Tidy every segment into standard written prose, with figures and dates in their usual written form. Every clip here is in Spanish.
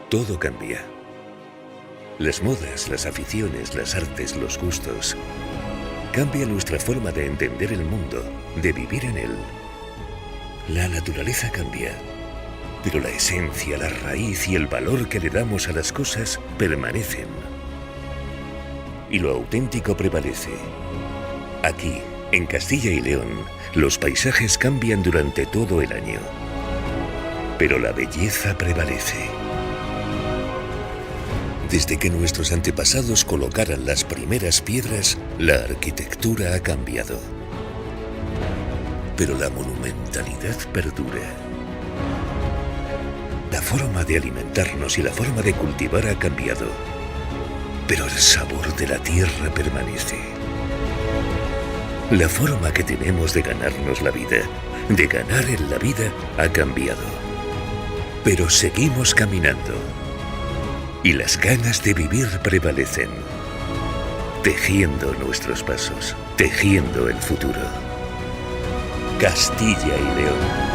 Todo cambia. Las modas, las aficiones, las artes, los gustos. Cambia nuestra forma de entender el mundo, de vivir en él. La naturaleza cambia, pero la esencia, la raíz y el valor que le damos a las cosas permanecen. Y lo auténtico prevalece. Aquí, en Castilla y León, los paisajes cambian durante todo el año, pero la belleza prevalece. Desde que nuestros antepasados colocaran las primeras piedras, la arquitectura ha cambiado. Pero la monumentalidad perdura. La forma de alimentarnos y la forma de cultivar ha cambiado, pero el sabor de la tierra permanece. La forma que tenemos de ganarnos la vida, de ganar en la vida, ha cambiado. Pero seguimos caminando. Y las ganas de vivir prevalecen, tejiendo nuestros pasos, tejiendo el futuro. Castilla y León.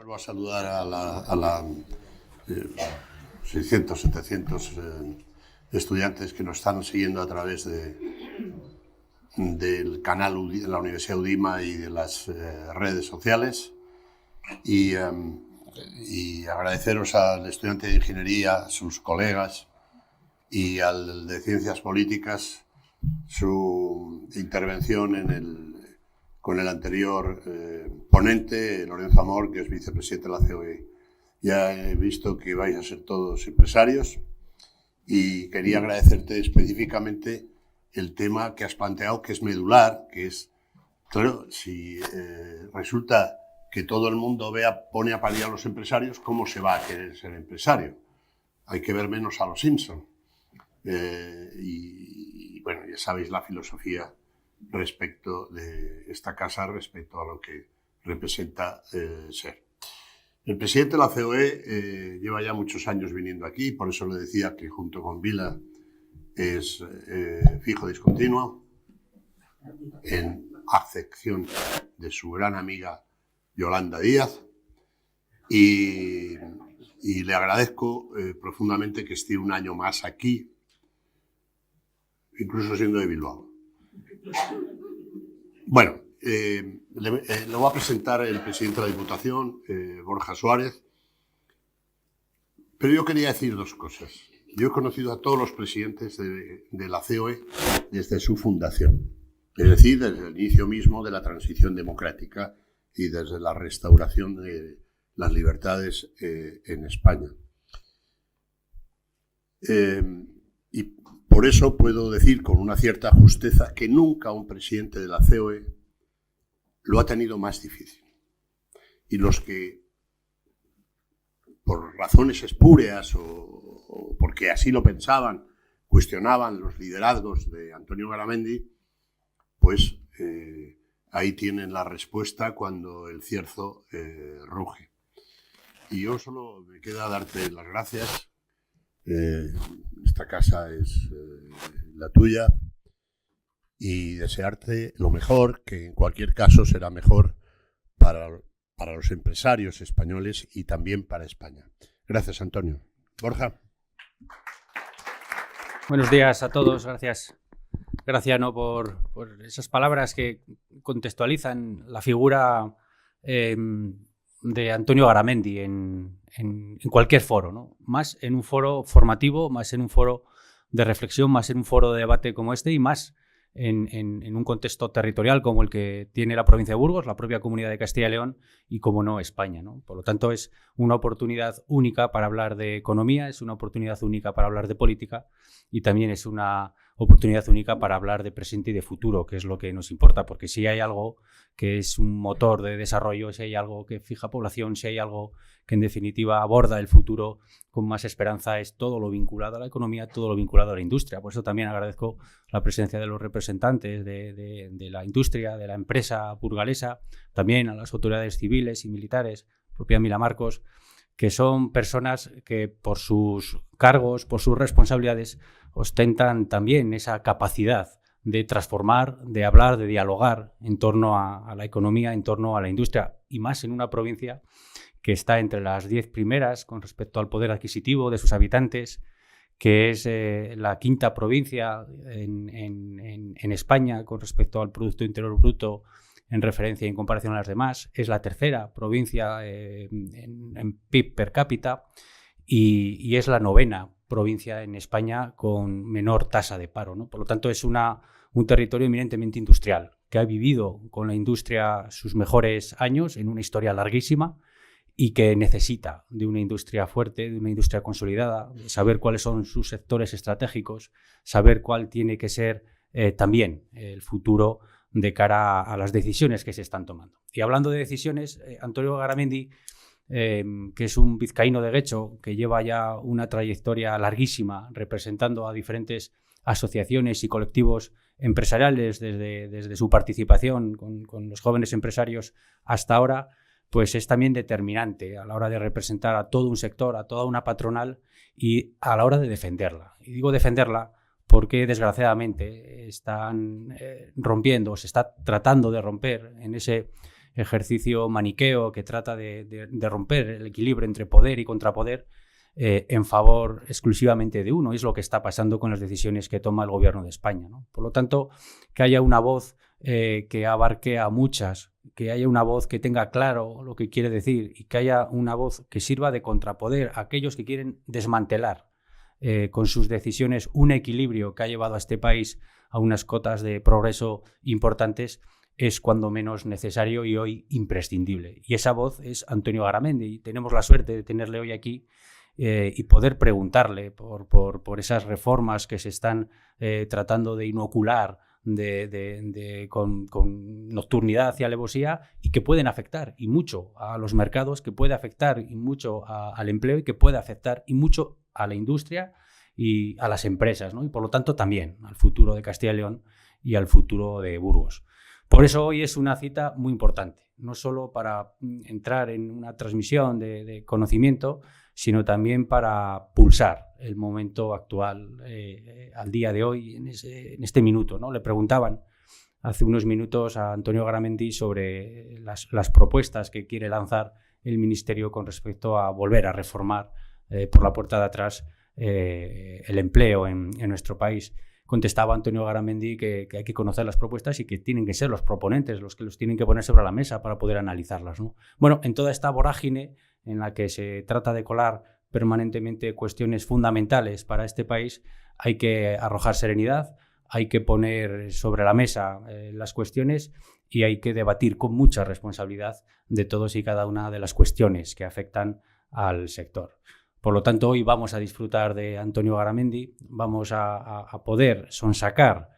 A saludar a la 600, 700 estudiantes que nos están siguiendo a través del canal de la Universidad UDIMA y de las redes sociales y agradeceros al estudiante de Ingeniería, a sus colegas y al de Ciencias Políticas su intervención con el anterior ponente, Lorenzo Amor, que es vicepresidente de la COE. Ya he visto que vais a ser todos empresarios y quería agradecerte específicamente el tema que has planteado, que es medular, que es, claro, si resulta que todo el mundo pone a parir a los empresarios, ¿cómo se va a querer ser empresario? Hay que ver menos a los Simpson. Y bueno, ya sabéis la filosofía respecto de esta casa, respecto a lo que representa ser. El presidente de la COE lleva ya muchos años viniendo aquí, por eso le decía que junto con Vila es fijo discontinuo, en acepción de su gran amiga Yolanda Díaz, y le agradezco profundamente que esté un año más aquí, incluso siendo de Bilbao. Bueno, le voy a presentar el presidente de la Diputación, Borja Suárez, pero yo quería decir dos cosas. Yo he conocido a todos los presidentes de la COE desde su fundación, es decir, desde el inicio mismo de la transición democrática y desde la restauración de las libertades en España. Y por eso puedo decir con una cierta justeza que nunca un presidente de la COE lo ha tenido más difícil. Y los que, por razones espúreas o porque así lo pensaban, cuestionaban los liderazgos de Antonio Garamendi, pues ahí tienen la respuesta cuando el cierzo ruge. Y yo solo me queda darte las gracias. Esta casa es la tuya y desearte lo mejor, que en cualquier caso será mejor para los empresarios españoles y también para España. Gracias, Antonio. Borja. Buenos días a todos. Gracias, Graciano, por esas palabras que contextualizan la figura de Antonio Garamendi en cualquier foro, ¿no? Más en un foro formativo, más en un foro de reflexión, más en un foro de debate como este y más en un contexto territorial como el que tiene la provincia de Burgos, la propia Comunidad de Castilla y León y, como no, España, ¿no? Por lo tanto, es una oportunidad única para hablar de economía, es una oportunidad única para hablar de política y también es una oportunidad única para hablar de presente y de futuro, que es lo que nos importa, porque si hay algo que es un motor de desarrollo, si hay algo que fija población, si hay algo que en definitiva aborda el futuro con más esperanza, es todo lo vinculado a la economía, todo lo vinculado a la industria. Por eso también agradezco la presencia de los representantes de la industria, de la empresa burgalesa, también a las autoridades civiles y militares, propia Mila Marcos, que son personas que por sus cargos, por sus responsabilidades, ostentan también esa capacidad de transformar, de hablar, de dialogar en torno a la economía, en torno a la industria, y más en una provincia que está entre las 10 primeras con respecto al poder adquisitivo de sus habitantes, que es la quinta provincia en España con respecto al Producto Interior Bruto en referencia y en comparación a las demás, es la tercera provincia en PIB per cápita y es la novena provincia en España con menor tasa de paro, ¿no? Por lo tanto, es un territorio eminentemente industrial, que ha vivido con la industria sus mejores años en una historia larguísima y que necesita de una industria fuerte, de una industria consolidada, de saber cuáles son sus sectores estratégicos, saber cuál tiene que ser también el futuro de cara a las decisiones que se están tomando. Y hablando de decisiones, Antonio Garamendi, que es un vizcaíno de Guecho, que lleva ya una trayectoria larguísima representando a diferentes asociaciones y colectivos empresariales desde su participación con los jóvenes empresarios hasta ahora, pues es también determinante a la hora de representar a todo un sector, a toda una patronal y a la hora de defenderla. Y digo defenderla porque desgraciadamente están rompiendo, se está tratando de romper en ese ejercicio maniqueo que trata de romper el equilibrio entre poder y contrapoder en favor exclusivamente de uno. Es lo que está pasando con las decisiones que toma el gobierno de España, ¿no? Por lo tanto, que haya una voz que abarque a muchas, que haya una voz que tenga claro lo que quiere decir y que haya una voz que sirva de contrapoder a aquellos que quieren desmantelar con sus decisiones un equilibrio que ha llevado a este país a unas cotas de progreso importantes, es cuando menos necesario y hoy imprescindible. Y esa voz es Antonio Garamendi. Y tenemos la suerte de tenerle hoy aquí y poder preguntarle por esas reformas que se están tratando de inocular con nocturnidad y alevosía y que pueden afectar y mucho a los mercados, que puede afectar y mucho al empleo y que puede afectar y mucho a la industria y a las empresas, ¿no? Y por lo tanto también al futuro de Castilla y León y al futuro de Burgos. Por eso hoy es una cita muy importante, no solo para entrar en una transmisión de conocimiento, sino también para pulsar el momento actual al día de hoy, en este minuto, ¿no? Le preguntaban hace unos minutos a Antonio Garamendi sobre las propuestas que quiere lanzar el Ministerio con respecto a volver a reformar por la puerta de atrás el empleo en nuestro país. Contestaba Antonio Garamendi que hay que conocer las propuestas y que tienen que ser los proponentes los que los tienen que poner sobre la mesa para poder analizarlas, ¿no? Bueno, en toda esta vorágine en la que se trata de colar permanentemente cuestiones fundamentales para este país, hay que arrojar serenidad, hay que poner sobre la mesa las cuestiones y hay que debatir con mucha responsabilidad de todos y cada una de las cuestiones que afectan al sector. Por lo tanto, hoy vamos a disfrutar de Antonio Garamendi, vamos a poder sonsacar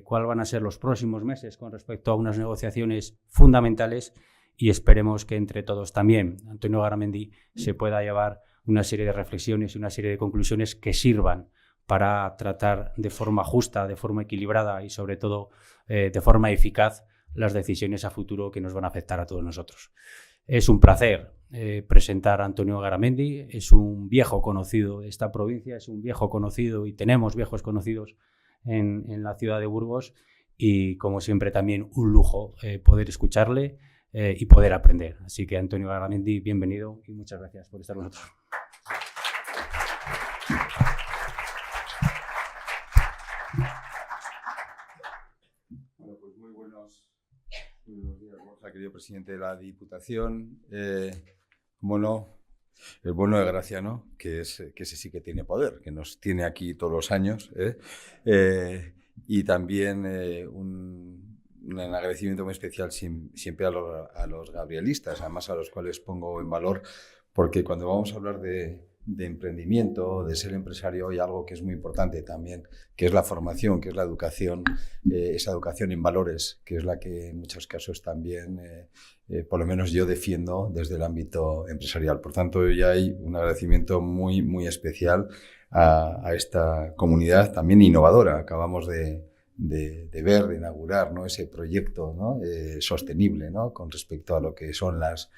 cuáles van a ser los próximos meses con respecto a unas negociaciones fundamentales y esperemos que entre todos también Antonio Garamendi se pueda llevar una serie de reflexiones y una serie de conclusiones que sirvan para tratar de forma justa, de forma equilibrada y sobre todo de forma eficaz las decisiones a futuro que nos van a afectar a todos nosotros. Es un placer presentar a Antonio Garamendi. Es un viejo conocido de esta provincia, es un viejo conocido y tenemos viejos conocidos en la ciudad de Burgos, y como siempre también un lujo poder escucharle y poder aprender. Así que Antonio Garamendi, bienvenido y muchas gracias por estar con nosotros. Bueno, pues muy buenos días, Borja, querido presidente de la Diputación. Como no, el bueno de Graciano, que ese sí que tiene poder, que nos tiene aquí todos los años. Y también un agradecimiento muy especial siempre a los gabrielistas, además a los cuales pongo en valor, porque cuando vamos a hablar de emprendimiento, de ser empresario, hay algo que es muy importante también, que es la formación, que es la educación, esa educación en valores, que es la que en muchos casos también, por lo menos yo defiendo desde el ámbito empresarial. Por tanto, ya hay un agradecimiento muy, muy especial a esta comunidad también innovadora. Acabamos de ver, de inaugurar, ¿no?, ese proyecto, ¿no?, sostenible, ¿no?, con respecto a lo que son las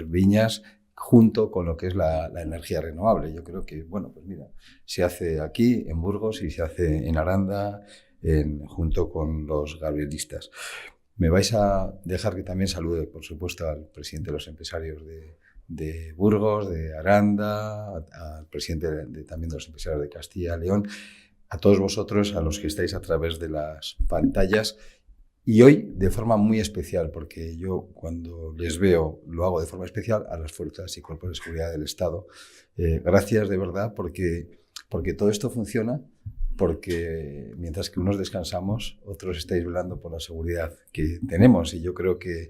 viñas, junto con lo que es la energía renovable. Yo creo que, bueno, pues mira, se hace aquí en Burgos y se hace en Aranda, junto con los gabrielistas. Me vais a dejar que también salude, por supuesto, al presidente de los empresarios de Burgos, de Aranda, al presidente también de los empresarios de Castilla y León, a todos vosotros, a los que estáis a través de las pantallas. Y hoy de forma muy especial, porque yo cuando les veo lo hago de forma especial a las fuerzas y cuerpos de seguridad del Estado. Gracias de verdad, porque todo esto funciona, porque mientras que unos descansamos, otros estáis velando por la seguridad que tenemos. Y yo creo que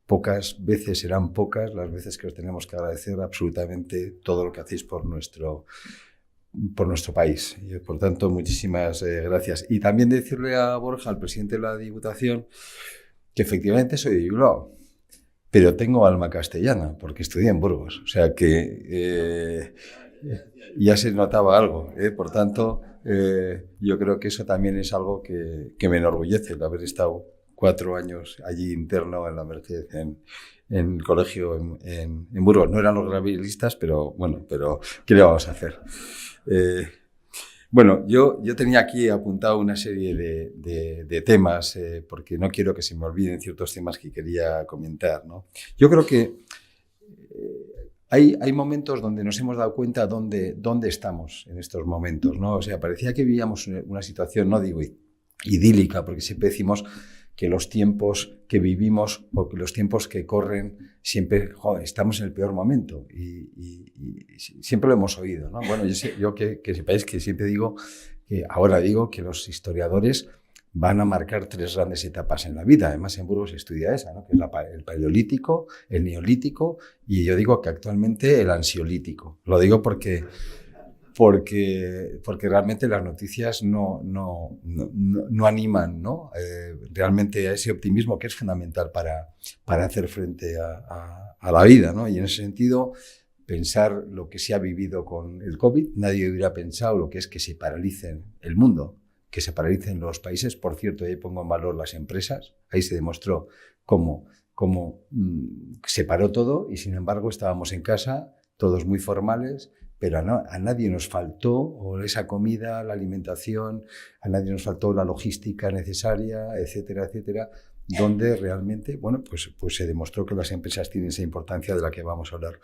pocas veces, serán pocas las veces que os tenemos que agradecer absolutamente todo lo que hacéis por nuestro país. Y, por tanto, muchísimas gracias. Y también decirle a Borja, al presidente de la Diputación, que efectivamente soy de Bilbao, pero tengo alma castellana, porque estudié en Burgos. O sea que ya se notaba algo. Por tanto, yo creo que eso también es algo que me enorgullece, el haber estado 4 años allí interno en la Merced, en el colegio en Burgos. No eran los gabrielistas, pero bueno, ¿qué le vamos a hacer? Bueno, yo tenía aquí apuntado una serie de temas, porque no quiero que se me olviden ciertos temas que quería comentar, ¿no? Yo creo que hay momentos donde nos hemos dado cuenta dónde estamos en estos momentos, ¿no? O sea, parecía que vivíamos una situación, no digo idílica, porque siempre decimos que los tiempos que vivimos o que los tiempos que corren siempre, estamos en el peor momento, y siempre lo hemos oído, ¿no? Bueno, yo que sepáis que siempre digo que los historiadores van a marcar 3 grandes etapas en la vida. Además, en Burgos se estudia esa, ¿no?, que es el paleolítico, el neolítico, y yo digo que actualmente el ansiolítico. Lo digo porque realmente las noticias no animan, ¿no?, realmente a ese optimismo que es fundamental para hacer frente a la vida, ¿no? Y en ese sentido, pensar lo que se ha vivido con el COVID, nadie hubiera pensado lo que es que se paralicen el mundo, que se paralicen los países. Por cierto, ahí pongo en valor las empresas. Ahí se demostró cómo se paró todo, y sin embargo estábamos en casa, todos muy formales, pero a nadie nos faltó esa comida, la alimentación, a nadie nos faltó la logística necesaria, etcétera, etcétera, donde realmente, bueno, pues se demostró que las empresas tienen esa importancia de la que vamos a hablar.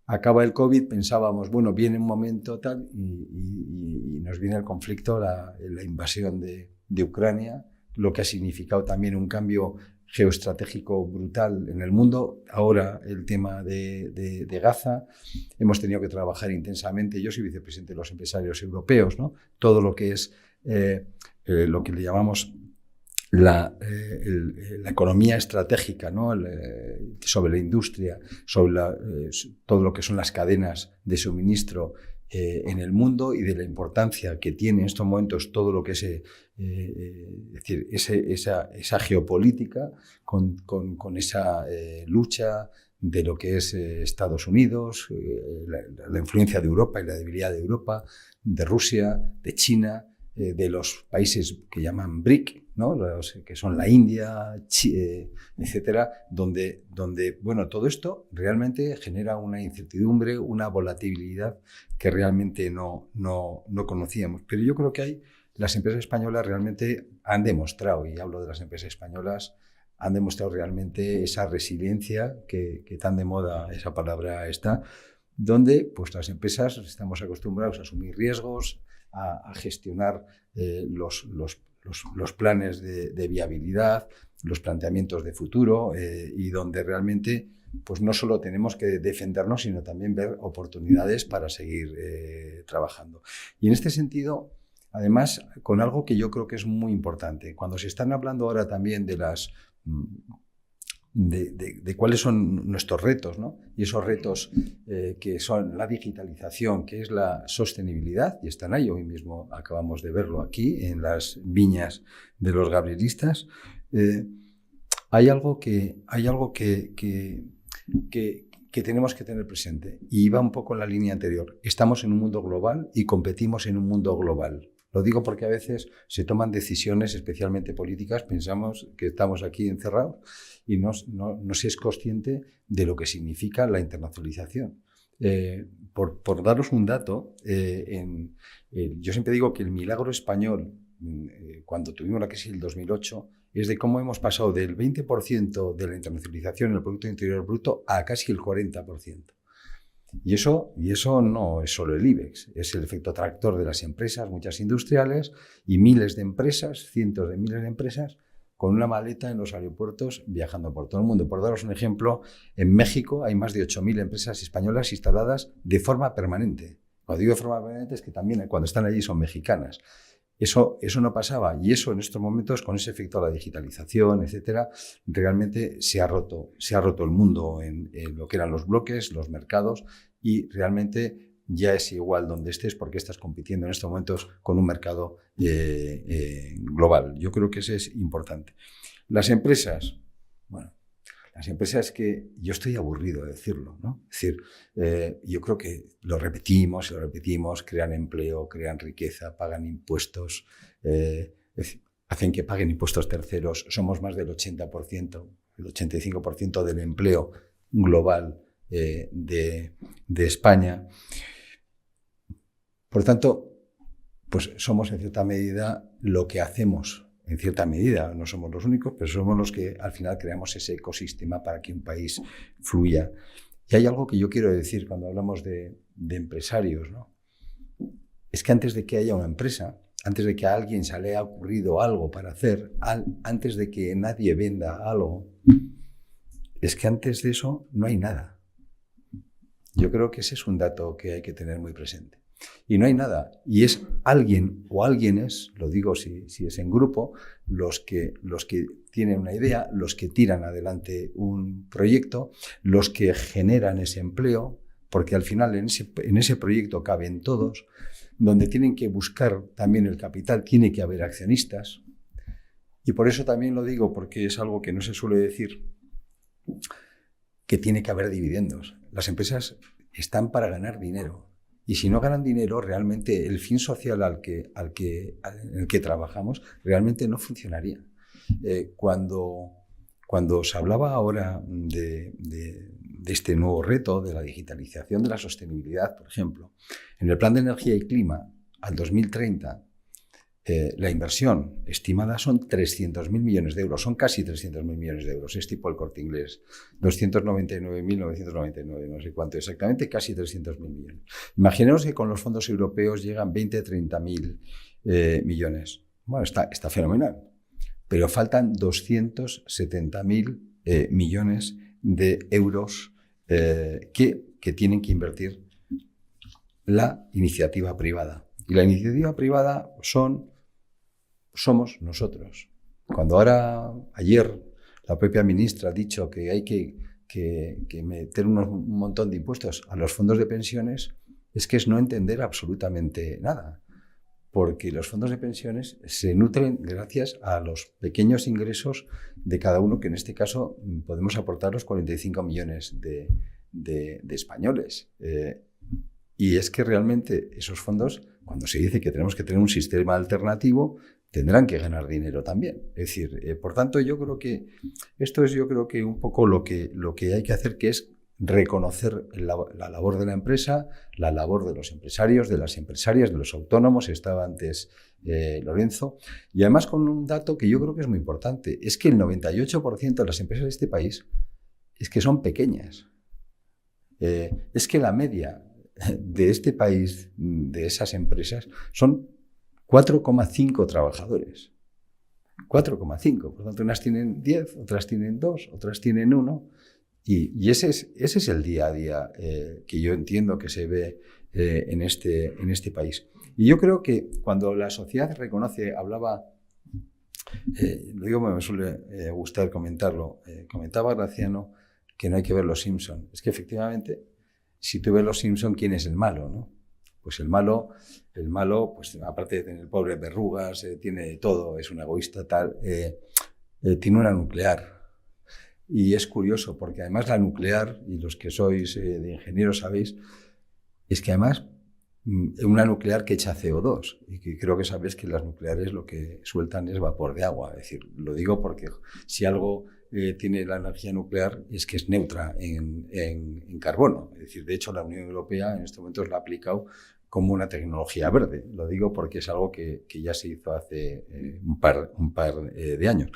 Acaba el COVID, pensábamos, bueno, viene un momento tal, y nos viene el conflicto, la invasión de Ucrania, lo que ha significado también un cambio geoestratégico brutal en el mundo. Ahora el tema de Gaza, hemos tenido que trabajar intensamente. Yo soy vicepresidente de los empresarios europeos, ¿no? Todo lo que es lo que le llamamos la economía estratégica, ¿no?, sobre la industria, sobre todo lo que son las cadenas de suministro en el mundo, y de la importancia que tiene en estos momentos todo lo que es decir, esa geopolítica con esa lucha de lo que es Estados Unidos, la influencia de Europa y la debilidad de Europa, de Rusia, de China, de los países que llaman BRIC, ¿no? Los que son la India, etcétera, donde, bueno, todo esto realmente genera una incertidumbre, una volatilidad que realmente no conocíamos. Pero yo creo que las empresas españolas realmente han demostrado, y hablo de las empresas españolas, han demostrado realmente esa resiliencia que tan de moda esa palabra está, donde pues las empresas estamos acostumbrados a asumir riesgos, a gestionar los planes de viabilidad, los planteamientos de futuro, y donde realmente pues no solo tenemos que defendernos, sino también ver oportunidades para seguir trabajando. Y en este sentido, además, con algo que yo creo que es muy importante, cuando se están hablando ahora también de cuáles son nuestros retos, ¿no? Y esos retos que son la digitalización, que es la sostenibilidad, y están ahí, hoy mismo acabamos de verlo aquí en las viñas de los gabrielistas. Hay algo que tenemos que tener presente, y va un poco en la línea anterior. Estamos en un mundo global y competimos en un mundo global. Lo digo porque a veces se toman decisiones, especialmente políticas, pensamos que estamos aquí encerrados y no se es consciente de lo que significa la internacionalización. Por daros un dato, yo siempre digo que el milagro español, cuando tuvimos la crisis del 2008, es de cómo hemos pasado del 20% de la internacionalización en el Producto Interior Bruto a casi el 40%. Y eso no es solo el IBEX, es el efecto tractor de las empresas, muchas industriales, y miles de empresas, cientos de miles de empresas, con una maleta en los aeropuertos viajando por todo el mundo. Por daros un ejemplo, en México hay más de 8.000 empresas españolas instaladas de forma permanente. Cuando digo de forma permanente es que también cuando están allí son mexicanas. Eso no pasaba, y eso en estos momentos, con ese efecto de la digitalización, etcétera, realmente se ha roto el mundo en lo que eran los bloques, los mercados, y realmente ya es igual donde estés, porque estás compitiendo en estos momentos con un mercado global. Yo creo que eso es importante. Las empresas, bueno, las empresas, que yo estoy aburrido de decirlo, ¿no? Es decir, yo creo que lo repetimos y lo repetimos, crean empleo, crean riqueza, pagan impuestos, hacen que paguen impuestos terceros. Somos más del 80%, el 85% del empleo global de España. Por tanto, pues somos en cierta medida lo que hacemos. En cierta medida, no somos los únicos, pero somos los que al final creamos ese ecosistema para que un país fluya. Y hay algo que yo quiero decir cuando hablamos de empresarios, ¿no? Es que antes de que haya una empresa, antes de que a alguien se le haya ocurrido algo para hacer, antes de que nadie venda algo, es que antes de eso no hay nada. Yo creo que ese es un dato que hay que tener muy presente. Y no hay nada. Y es alguien o alguienes, lo digo si es en grupo, los que tienen una idea, los que tiran adelante un proyecto, los que generan ese empleo, porque al final en ese proyecto caben todos, donde tienen que buscar también el capital, tiene que haber accionistas. Y por eso también lo digo, porque es algo que no se suele decir, que tiene que haber dividendos. Las empresas están para ganar dinero. Y si no ganan dinero, realmente el fin social en el que trabajamos realmente no funcionaría. Cuando os hablaba ahora de este nuevo reto, de la digitalización, de la sostenibilidad, por ejemplo, en el Plan de Energía y Clima al 2030, la inversión estimada son 300.000 millones de euros, son casi 300.000 millones de euros, es tipo el Corte Inglés, 299.999, no sé cuánto exactamente, casi 300.000 millones. Imaginaos que con los fondos europeos llegan 20-30.000 millones. Bueno, está fenomenal, pero faltan 270.000 millones de euros que tienen que invertir la iniciativa privada. Y la iniciativa privada somos nosotros. Cuando ayer la propia ministra ha dicho que hay que meter un montón de impuestos a los fondos de pensiones, es que es no entender absolutamente nada, porque los fondos de pensiones se nutren gracias a los pequeños ingresos de cada uno, que en este caso podemos aportar los 45 millones de españoles. Y es que realmente esos fondos, cuando se dice que tenemos que tener un sistema alternativo, tendrán que ganar dinero también. Es decir, por tanto, yo creo que esto es un poco lo que hay que hacer, que es reconocer la labor de la empresa, la labor de los empresarios, de las empresarias, de los autónomos. Estaba antes Lorenzo, y además con un dato que yo creo que es muy importante, es que el 98% de las empresas de este país es que son pequeñas. Es que la media de este país, de esas empresas, son 4,5 trabajadores. 4,5. Por tanto, unas tienen 10, otras tienen 2, otras tienen 1. Y ese es el día a día que yo entiendo que se ve en este país. Y yo creo que cuando la sociedad reconoce, hablaba, lo digo porque me suele gustar comentarlo, comentaba Graciano que no hay que ver Los Simpson. Es que efectivamente, si tú ves Los Simpson, ¿quién es el malo, no? Pues el malo, pues aparte de tener pobres verrugas, tiene de todo, es un egoísta tal, tiene una nuclear. Y es curioso, porque además la nuclear, y los que sois de ingenieros sabéis, es que además una nuclear que echa CO2, y que creo que sabéis que las nucleares lo que sueltan es vapor de agua. Es decir, lo digo porque si algo tiene la energía nuclear es que es neutra en carbono. Es decir, de hecho la Unión Europea en este momento la ha aplicado como una tecnología verde. Lo digo porque es algo que ya se hizo hace un par de años.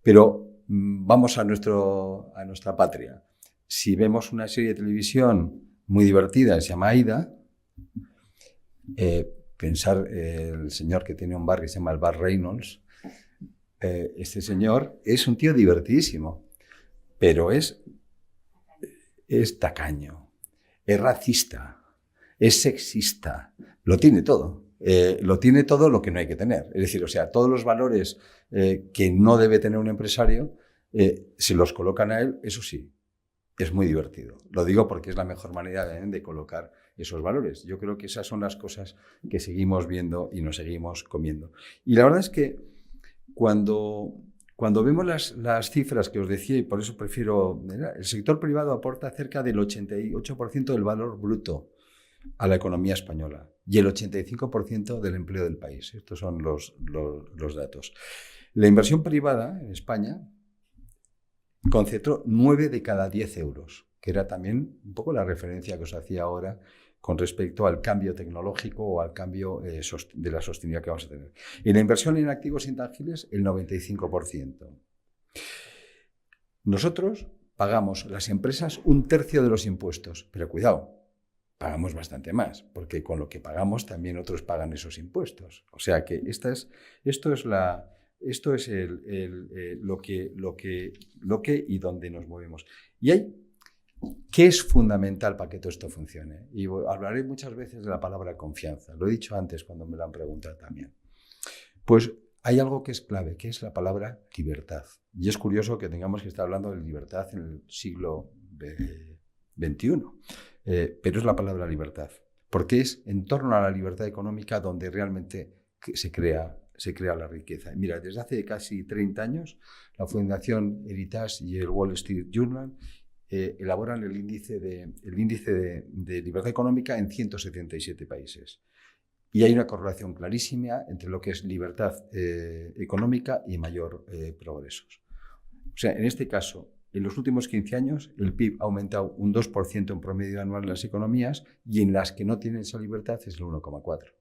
Pero vamos a nuestra patria. Si vemos una serie de televisión muy divertida, se llama Aida, pensar el señor que tiene un bar que se llama el Bar Reynolds, este señor es un tío divertidísimo, pero es tacaño, es racista, es sexista, lo tiene todo. Lo tiene todo lo que no hay que tener. Es decir, o sea, todos los valores que no debe tener un empresario se los colocan a él, eso sí, es muy divertido. Lo digo porque es la mejor manera de colocar esos valores. Yo creo que esas son las cosas que seguimos viendo y nos seguimos comiendo. Y la verdad es que cuando vemos las cifras que os decía, y por eso prefiero, el sector privado aporta cerca del 88% del valor bruto a la economía española y el 85% del empleo del país. Estos son los datos. La inversión privada en España concentró 9 de cada 10 euros, que era también un poco la referencia que os hacía ahora con respecto al cambio tecnológico o al cambio de la sostenibilidad que vamos a tener. Y la inversión en activos intangibles, el 95%. Nosotros pagamos, las empresas, 1/3 de los impuestos, pero cuidado, pagamos bastante más, porque con lo que pagamos también otros pagan esos impuestos. O sea que esto es lo que y dónde nos movemos. Y ¿qué es fundamental para que todo esto funcione? Y hablaré muchas veces de la palabra confianza. Lo he dicho antes cuando me lo han preguntado también. Pues hay algo que es clave, que es la palabra libertad. Y es curioso que tengamos que estar hablando de libertad en el siglo XXI. Pero es la palabra libertad, porque es en torno a la libertad económica donde realmente se crea la riqueza. Y mira, desde hace casi 30 años, la Fundación Heritage y el Wall Street Journal elaboran el índice de libertad económica en 177 países. Y hay una correlación clarísima entre lo que es libertad económica y mayor progresos. O sea, en este caso, en los últimos 15 años, el PIB ha aumentado un 2% en promedio anual en las economías y en las que no tienen esa libertad es el 1,4%.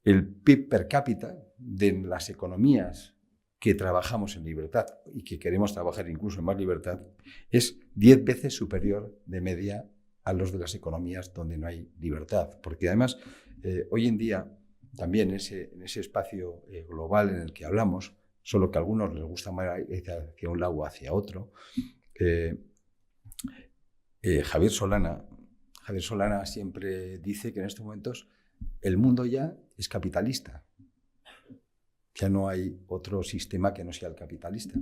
El PIB per cápita de las economías que trabajamos en libertad y que queremos trabajar incluso en más libertad es 10 veces superior de media a los de las economías donde no hay libertad. Porque además, hoy en día, también en ese espacio global en el que hablamos, solo que a algunos les gusta más hacia un lado o hacia otro. Javier Solana siempre dice que en estos momentos el mundo ya es capitalista. Ya no hay otro sistema que no sea el capitalista.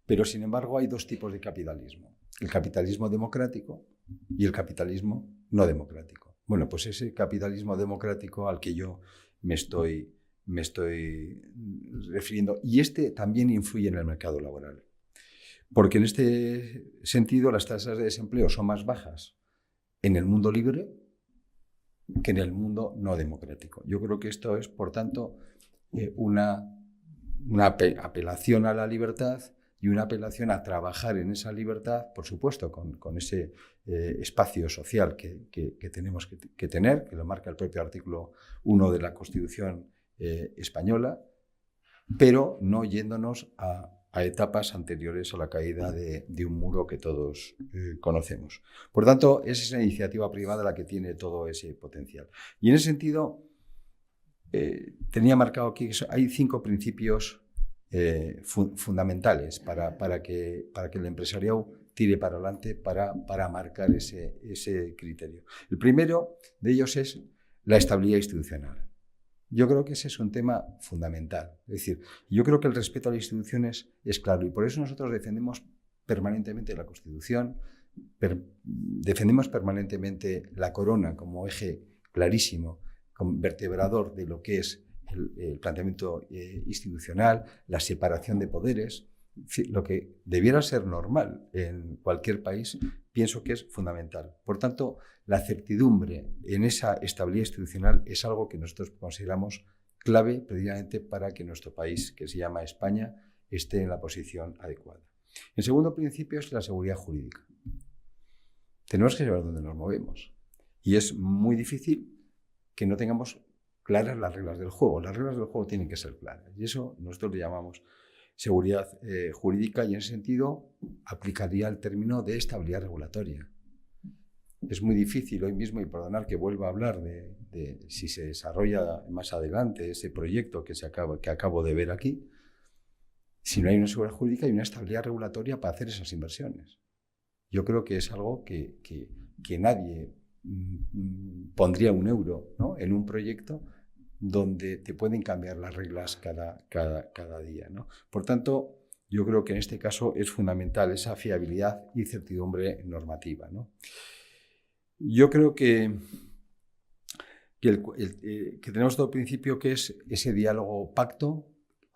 Pero, sin embargo, hay dos tipos de capitalismo. El capitalismo democrático y el capitalismo no democrático. Bueno, pues ese capitalismo democrático al que yo me estoy refiriendo. Y este también influye en el mercado laboral. Porque en este sentido las tasas de desempleo son más bajas en el mundo libre que en el mundo no democrático. Yo creo que esto es, por tanto, una apelación a la libertad y una apelación a trabajar en esa libertad, por supuesto, con ese espacio social que tenemos que tener, que lo marca el propio artículo 1 de la Constitución española, pero no yéndonos a etapas anteriores a la caída de un muro que todos conocemos. Por tanto, es esa iniciativa privada la que tiene todo ese potencial. Y en ese sentido, tenía marcado aquí que hay 5 principios fundamentales para que el empresariado tire para adelante para marcar ese criterio. El primero de ellos es la estabilidad institucional. Yo creo que ese es un tema fundamental. Es decir, yo creo que el respeto a las instituciones es claro y por eso nosotros defendemos permanentemente la Constitución, defendemos permanentemente la corona como eje clarísimo, como vertebrador de lo que es el planteamiento institucional, la separación de poderes, lo que debiera ser normal en cualquier país, pienso que es fundamental. Por tanto, la certidumbre en esa estabilidad institucional es algo que nosotros consideramos clave precisamente para que nuestro país, que se llama España, esté en la posición adecuada. El segundo principio es la seguridad jurídica. Tenemos que saber dónde nos movemos y es muy difícil que no tengamos claras las reglas del juego. Las reglas del juego tienen que ser claras y eso nosotros le llamamos seguridad jurídica y en ese sentido aplicaría el término de estabilidad regulatoria. Es muy difícil hoy mismo, y perdonar que vuelva a hablar de si se desarrolla más adelante ese proyecto que acabo de ver aquí, si no hay una seguridad jurídica y una estabilidad regulatoria para hacer esas inversiones. Yo creo que es algo que nadie pondría un euro, ¿no?, en un proyecto donde te pueden cambiar las reglas cada día, ¿no? Por tanto, yo creo que en este caso es fundamental esa fiabilidad y certidumbre normativa, ¿no? Yo creo que tenemos otro principio que es ese diálogo pacto,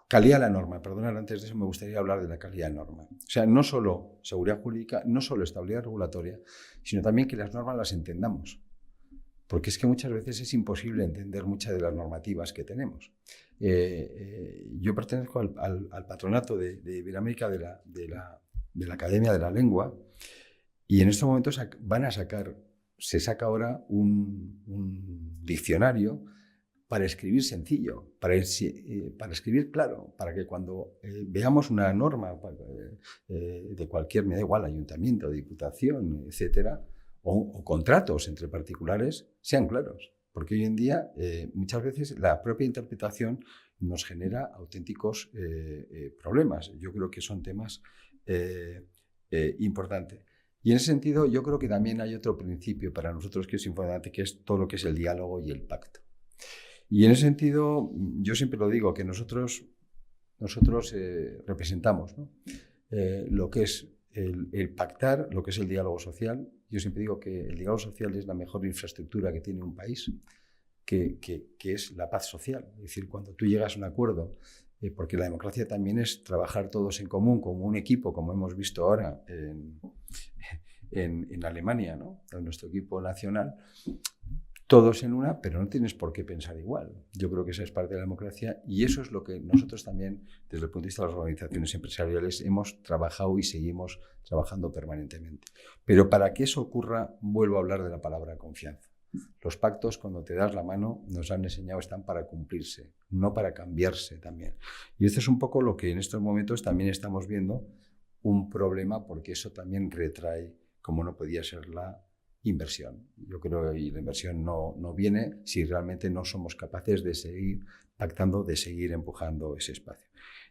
calidad de la norma. Perdonad, antes de eso me gustaría hablar de la calidad de la norma. O sea, no solo seguridad jurídica, no solo estabilidad regulatoria, sino también que las normas las entendamos. Porque es que muchas veces es imposible entender muchas de las normativas que tenemos. Yo pertenezco al patronato de Iberoamérica de la Academia de la Lengua y en estos momentos se saca ahora un diccionario para escribir sencillo, para escribir claro, para que cuando veamos una norma de cualquier, me da igual, ayuntamiento, diputación, etcétera, o contratos entre particulares, sean claros. Porque hoy en día muchas veces la propia interpretación nos genera auténticos problemas. Yo creo que son temas importantes. Y en ese sentido yo creo que también hay otro principio para nosotros que es importante, que es todo lo que es el diálogo y el pacto. Y en ese sentido yo siempre lo digo, que nosotros representamos, ¿no?, lo que es el pactar, lo que es el diálogo social. Yo siempre digo que el diálogo social es la mejor infraestructura que tiene un país, que es la paz social. Es decir, cuando tú llegas a un acuerdo, porque la democracia también es trabajar todos en común, como un equipo, como hemos visto ahora en Alemania, ¿no?, en nuestro equipo nacional, todos en una, pero no tienes por qué pensar igual. Yo creo que esa es parte de la democracia y eso es lo que nosotros también, desde el punto de vista de las organizaciones empresariales, hemos trabajado y seguimos trabajando permanentemente. Pero para que eso ocurra, vuelvo a hablar de la palabra confianza. Los pactos, cuando te das la mano, nos han enseñado, están para cumplirse, no para cambiarse también. Y esto es un poco lo que en estos momentos también estamos viendo, un problema, porque eso también retrae, como no podía ser, la inversión. Yo creo que la inversión no viene si realmente no somos capaces de seguir pactando, de seguir empujando ese espacio.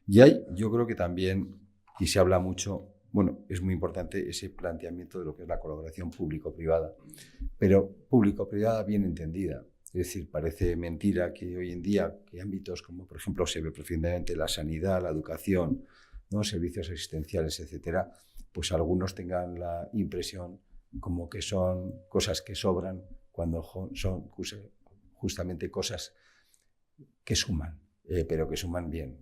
Y yo creo que también, y se habla mucho, bueno, es muy importante ese planteamiento de lo que es la colaboración público-privada, pero público-privada bien entendida. Es decir, parece mentira que hoy en día, que ámbitos como, por ejemplo, se ve profundamente la sanidad, la educación, ¿no?, servicios asistenciales, etcétera, pues algunos tengan la impresión como que son cosas que sobran, cuando son justamente cosas que suman, pero que suman bien.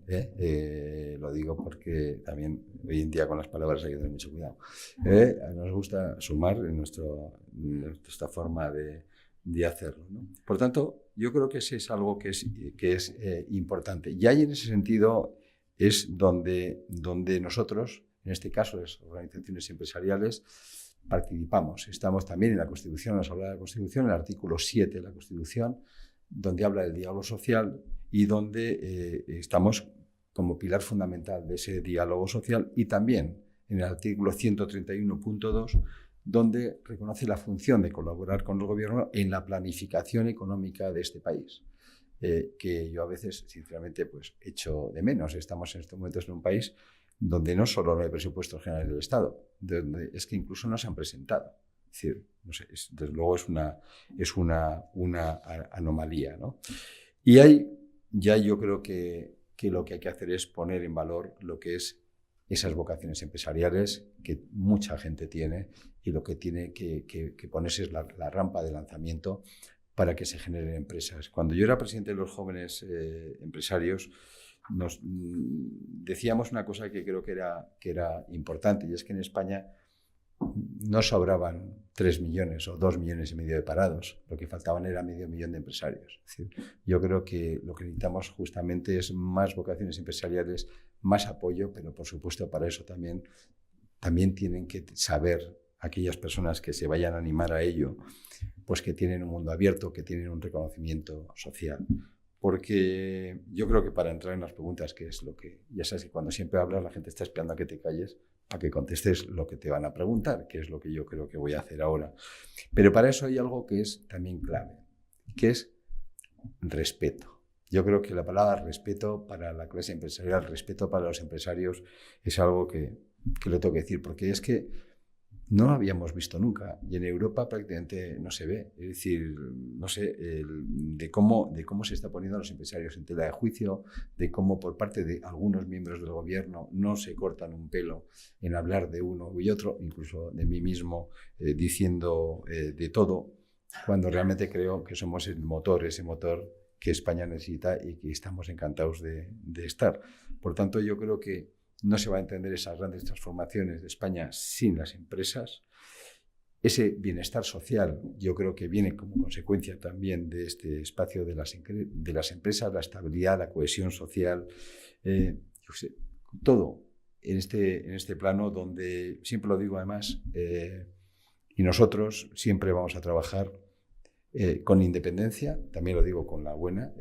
Lo digo porque también hoy en día con las palabras hay que tener mucho cuidado. Nos gusta sumar en nuestra forma de de hacerlo, ¿no? Por tanto, yo creo que ese es algo que es importante. Y ahí, en ese sentido, es donde nosotros, en este caso las organizaciones empresariales, participamos. Estamos también en la Constitución, nos habla de la Constitución, el artículo 7 de la Constitución, donde habla del diálogo social y donde estamos como pilar fundamental de ese diálogo social, y también en el artículo 131.2, donde reconoce la función de colaborar con el gobierno en la planificación económica de este país, que yo a veces, sinceramente, pues echo de menos. Estamos en estos momentos en un país donde no solo no hay presupuestos generales del Estado, donde es que incluso no se han presentado. Es decir, no sé, desde luego es una anomalía, ¿no? Y ahí ya yo creo que lo que hay que hacer es poner en valor lo que es esas vocaciones empresariales que mucha gente tiene, y lo que tiene que ponerse es la rampa de lanzamiento para que se generen empresas. Cuando yo era presidente de los jóvenes empresarios, nos decíamos una cosa que creo que era importante, y es que en España no sobraban 3 millones o 2,5 millones de parados, lo que faltaban era 500.000 de empresarios. Es decir, yo creo que lo que necesitamos justamente es más vocaciones empresariales, más apoyo, pero por supuesto para eso también tienen que saber aquellas personas que se vayan a animar a ello, pues que tienen un mundo abierto, que tienen un reconocimiento social. Porque yo creo que, para entrar en las preguntas, que es lo que, ya sabes que cuando siempre hablas la gente está esperando a que te calles, a que contestes lo que te van a preguntar, que es lo que yo creo que voy a hacer ahora. Pero para eso hay algo que es también clave, que es respeto. Yo creo que la palabra respeto para la clase empresarial, respeto para los empresarios, es algo que lo tengo que decir, porque es que no lo habíamos visto nunca, y en Europa prácticamente no se ve. Es decir, no sé, de cómo se está poniendo a los empresarios en tela de juicio, de cómo por parte de algunos miembros del gobierno no se cortan un pelo en hablar de uno y otro, incluso de mí mismo, diciendo de todo, cuando realmente creo que somos ese motor que España necesita y que estamos encantados de estar. Por tanto, yo creo que no se va a entender esas grandes transformaciones de España sin las empresas. Ese bienestar social, yo creo que viene como consecuencia también de este espacio de las empresas, la estabilidad, la cohesión social, todo en este plano, donde siempre lo digo además, y nosotros siempre vamos a trabajar con independencia, también lo digo con la buena,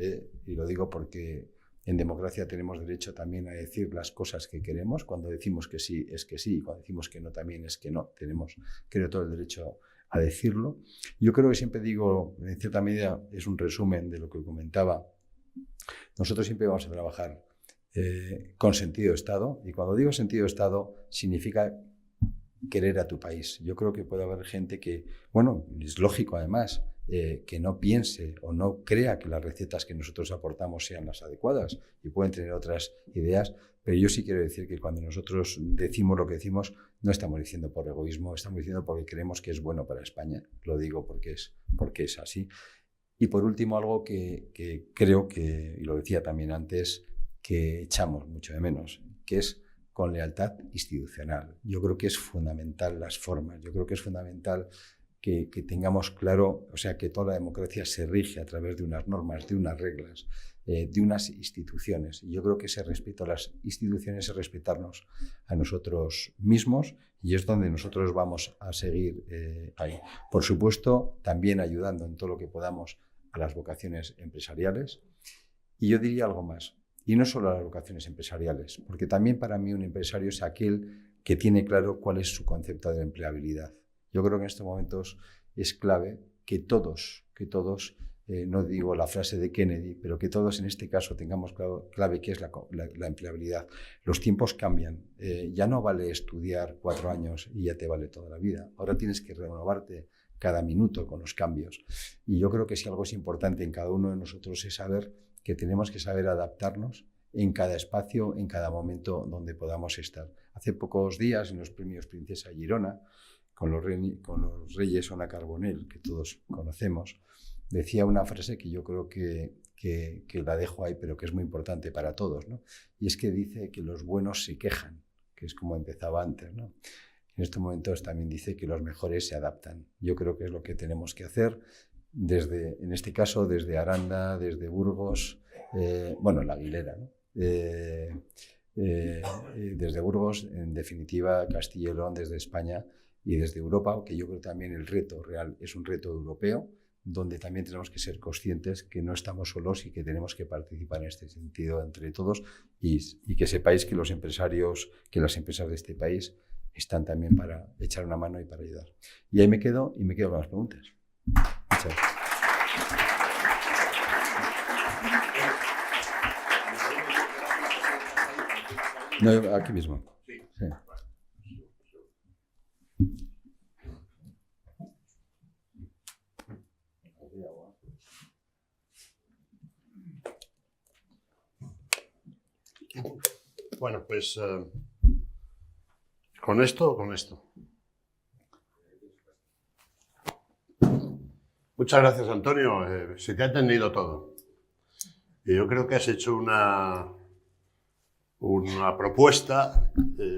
y lo digo porque en democracia tenemos derecho también a decir las cosas que queremos. Cuando decimos que sí, es que sí, y cuando decimos que no, también es que no. Tenemos, creo, todo el derecho a decirlo. Yo creo que siempre digo, en cierta medida, es un resumen de lo que comentaba. Nosotros siempre vamos a trabajar con sentido de Estado, y cuando digo sentido de Estado, significa querer a tu país. Yo creo que puede haber gente que, bueno, es lógico además, que no piense o no crea que las recetas que nosotros aportamos sean las adecuadas, y pueden tener otras ideas, pero yo sí quiero decir que cuando nosotros decimos lo que decimos, no estamos diciendo por egoísmo, estamos diciendo porque creemos que es bueno para España. Lo digo porque es así. Y por último, algo que creo que, y lo decía también antes, que echamos mucho de menos, que es con lealtad institucional. Yo creo que es fundamental las formas, yo creo que es fundamental que tengamos claro, o sea, que toda la democracia se rige a través de unas normas, de unas reglas, de unas instituciones. Y yo creo que ese respeto a las instituciones es respetarnos a nosotros mismos, y es donde nosotros vamos a seguir ahí. Por supuesto, también ayudando en todo lo que podamos a las vocaciones empresariales. Y yo diría algo más, y no solo a las vocaciones empresariales, porque también para mí un empresario es aquel que tiene claro cuál es su concepto de empleabilidad. Yo creo que en estos momentos es clave que todos, no digo la frase de Kennedy, pero que todos en este caso tengamos clave qué es la empleabilidad. Los tiempos cambian, ya no vale estudiar 4 años y ya te vale toda la vida. Ahora tienes que renovarte cada minuto con los cambios. Y yo creo que si algo es importante en cada uno de nosotros es saber que tenemos que saber adaptarnos en cada espacio, en cada momento donde podamos estar. Hace pocos días, en los premios Princesa Girona, con los Reyes Ona Carbonell, que todos conocemos, decía una frase que yo creo que la dejo ahí, pero que es muy importante para todos, ¿no? Y es que dice que los buenos se quejan, que es como empezaba antes, ¿no? En estos momentos también dice que los mejores se adaptan. Yo creo que es lo que tenemos que hacer, en este caso desde Aranda, desde Burgos, en La Aguilera, ¿no? Desde Burgos, en definitiva, Castilla y León, desde España y desde Europa, que yo creo también el reto real es un reto europeo, donde también tenemos que ser conscientes que no estamos solos y que tenemos que participar en este sentido entre todos y que sepáis que los empresarios, que las empresas de este país están también para echar una mano y para ayudar. Y ahí me quedo con las preguntas. Muchas gracias. No, aquí mismo. Sí. Bueno, pues con esto. Muchas gracias, Antonio. Se te ha entendido todo. Y yo creo que has hecho una propuesta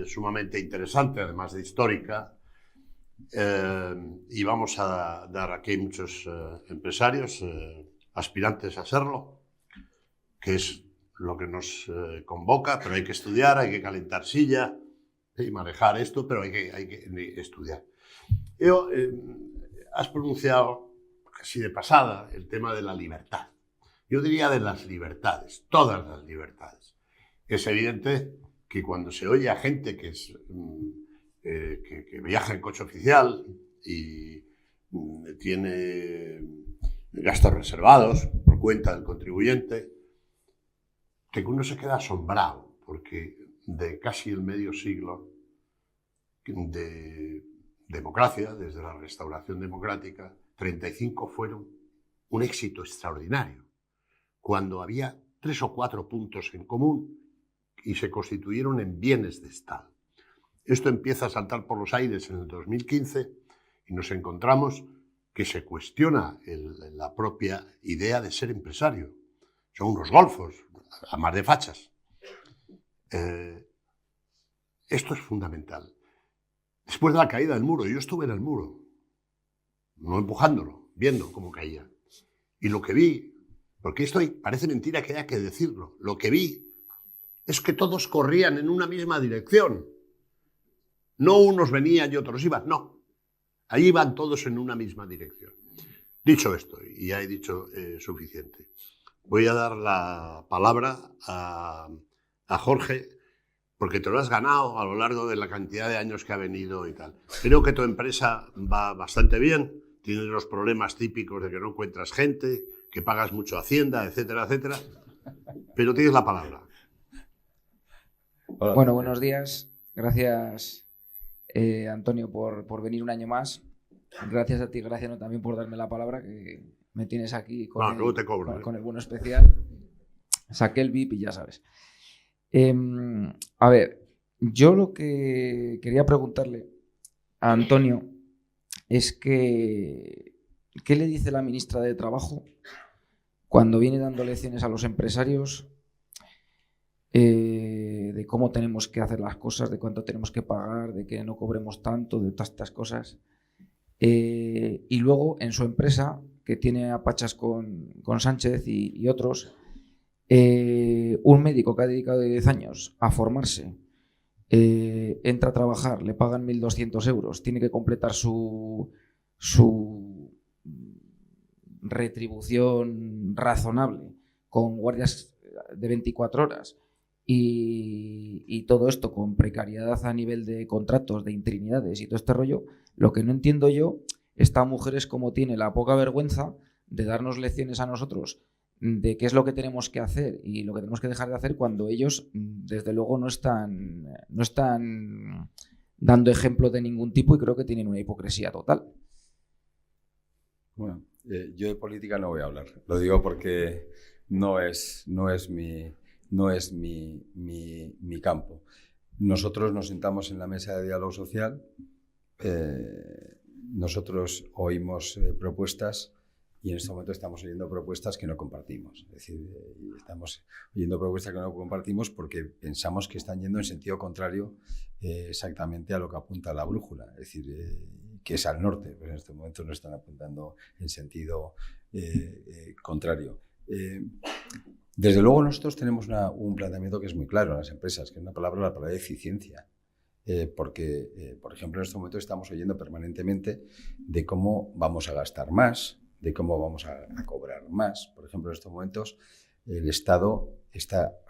sumamente interesante, además de histórica. Y vamos a dar aquí muchos empresarios aspirantes a serlo, que es lo que nos convoca, pero hay que estudiar, hay que calentar silla y manejar esto, pero hay que estudiar. Has pronunciado casi de pasada el tema de la libertad. Yo diría de las libertades, todas las libertades. Es evidente que cuando se oye a gente que viaja en coche oficial y tiene gastos reservados por cuenta del contribuyente, que uno se queda asombrado, porque de casi el medio siglo de democracia, desde la restauración democrática, 35 fueron un éxito extraordinario, cuando había 3 o 4 puntos en común y se constituyeron en bienes de Estado. Esto empieza a saltar por los aires en el 2015 y nos encontramos que se cuestiona la propia idea de ser empresario. Son unos golfos, a más de fachas. Esto es fundamental. Después de la caída del muro, yo estuve en el muro, no empujándolo, viendo cómo caía. Y lo que vi, porque esto parece mentira que haya que decirlo, lo que vi es que todos corrían en una misma dirección. No unos venían y otros iban, no. Allí iban todos en una misma dirección. Dicho esto, y ya he dicho suficiente, voy a dar la palabra a Jorge, porque te lo has ganado a lo largo de la cantidad de años que ha venido y tal. Creo que tu empresa va bastante bien, tienes los problemas típicos de que no encuentras gente, que pagas mucho Hacienda, etcétera, etcétera, pero tienes la palabra. Hola. Bueno, buenos días. Gracias, Antonio, por venir un año más. Gracias a ti, Graciano, también por darme la palabra, que me tienes aquí con, luego te cobro, con el bono especial. Saqué el VIP y ya sabes. A ver, yo lo que quería preguntarle a Antonio es que ¿qué le dice la ministra de Trabajo cuando viene dando lecciones a los empresarios de cómo tenemos que hacer las cosas, de cuánto tenemos que pagar, de que no cobremos tanto, de todas estas cosas? Y luego en su empresa, que tiene a pachas con Sánchez y otros, un médico que ha dedicado 10 años a formarse, entra a trabajar, le pagan 1.200 euros, tiene que completar su retribución razonable con guardias de 24 horas y todo esto con precariedad a nivel de contratos, de interinidades y todo este rollo. Lo que no entiendo yo, esta mujer es como tiene la poca vergüenza de darnos lecciones a nosotros de qué es lo que tenemos que hacer y lo que tenemos que dejar de hacer, cuando ellos, desde luego, no están dando ejemplo de ningún tipo, y creo que tienen una hipocresía total. Bueno, yo de política no voy a hablar. Lo digo porque no es mi campo. Nosotros nos sentamos en la mesa de diálogo social, nosotros oímos propuestas, y en este momento estamos oyendo propuestas que no compartimos. Es decir, estamos oyendo propuestas que no compartimos porque pensamos que están yendo en sentido contrario exactamente a lo que apunta la brújula. Es decir, que es al norte, pero en este momento no están apuntando en sentido contrario. Desde luego nosotros tenemos un planteamiento que es muy claro en las empresas, que es la palabra eficiencia. Porque, por ejemplo, en este momento estamos oyendo permanentemente de cómo vamos a gastar más, de cómo vamos a cobrar más. Por ejemplo, en estos momentos el Estado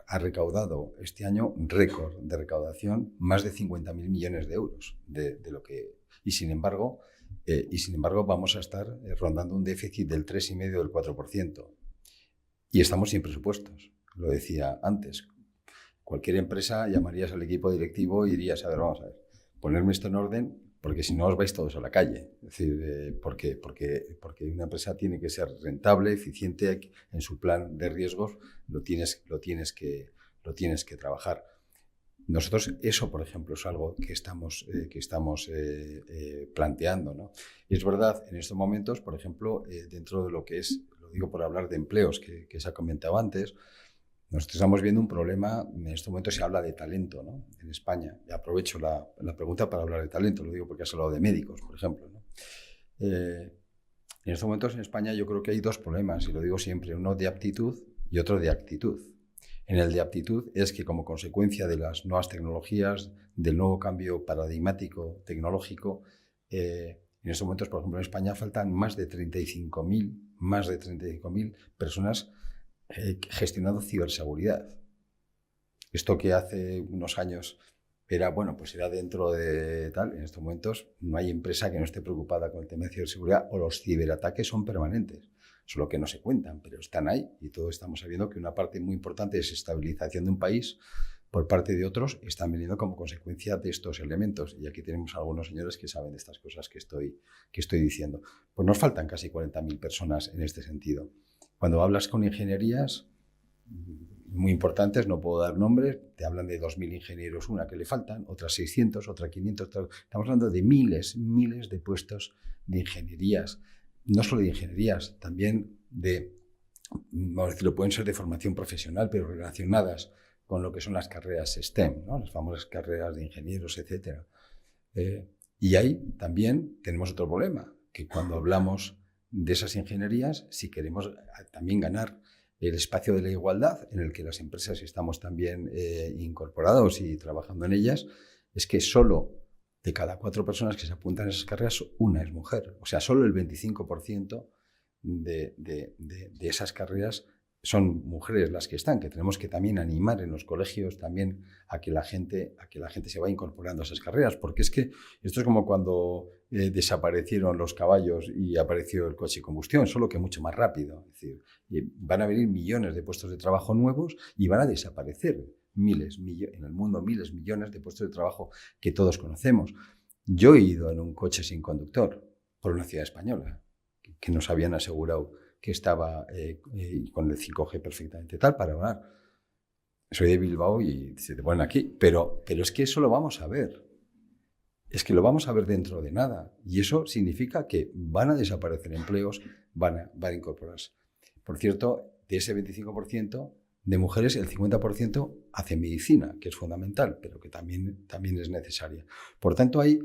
ha recaudado este año récord de recaudación, más de 50.000 millones de euros de lo que... Y sin embargo, vamos a estar rondando un déficit del 3,5% del 4%. Y estamos sin presupuestos, lo decía antes. Cualquier empresa llamarías al equipo directivo y dirías, a ver, vamos a ver, ponerme esto en orden, porque si no os vais todos a la calle. Es decir, porque una empresa tiene que ser rentable, eficiente en su plan de riesgos, lo tienes que trabajar. Nosotros eso, por ejemplo, es algo que estamos planteando, ¿no? Y es verdad, en estos momentos, por ejemplo, dentro de lo que es, lo digo por hablar de empleos que se ha comentado antes, nosotros estamos viendo un problema. En este momento se habla de talento, ¿no? En España. Y aprovecho la pregunta para hablar de talento, lo digo porque has hablado de médicos, por ejemplo, ¿no? En estos momentos en España yo creo que hay dos problemas, y lo digo siempre, uno de aptitud y otro de actitud. En el de aptitud es que, como consecuencia de las nuevas tecnologías, del nuevo cambio paradigmático tecnológico, en estos momentos, por ejemplo, en España faltan más de 35.000 personas gestionando ciberseguridad. Esto que hace unos años era, bueno, pues era dentro de tal, en estos momentos no hay empresa que no esté preocupada con el tema de ciberseguridad, o los ciberataques son permanentes. Solo que no se cuentan, pero están ahí, y todos estamos sabiendo que una parte muy importante de desestabilización de un país por parte de otros están viniendo como consecuencia de estos elementos. Y aquí tenemos algunos señores que saben de estas cosas que estoy diciendo. Pues nos faltan casi 40.000 personas en este sentido. Cuando hablas con ingenierías muy importantes, no puedo dar nombres, te hablan de 2.000 ingenieros, una que le faltan, otras 600, otras 500. Estamos hablando de miles de puestos de ingenierías. No solo de ingenierías, también vamos a decirlo, pueden ser de formación profesional, pero relacionadas con lo que son las carreras STEM, ¿no? Las famosas carreras de ingenieros, etc. Y ahí también tenemos otro problema, que cuando hablamos de esas ingenierías, si queremos también ganar el espacio de la igualdad, en el que las empresas estamos también incorporados y trabajando en ellas, es que solo de cada 4 personas que se apuntan a esas carreras, una es mujer. O sea, solo el 25% de esas carreras son mujeres las que están, que tenemos que también animar en los colegios también a que la gente se vaya incorporando a esas carreras, porque es que esto es como cuando desaparecieron los caballos y apareció el coche de combustión, solo que mucho más rápido. Es decir, van a venir millones de puestos de trabajo nuevos y van a desaparecer en el mundo millones de puestos de trabajo que todos conocemos. Yo he ido en un coche sin conductor por una ciudad española que nos habían asegurado que estaba con el 5G perfectamente tal para hablar. Soy de Bilbao y se te ponen aquí, pero es que eso lo vamos a ver. Es que lo vamos a ver dentro de nada, y eso significa que van a desaparecer empleos, van a incorporarse. Por cierto, de ese 25%, de mujeres, el 50% hace medicina, que es fundamental, pero que también es necesaria. Por tanto, ahí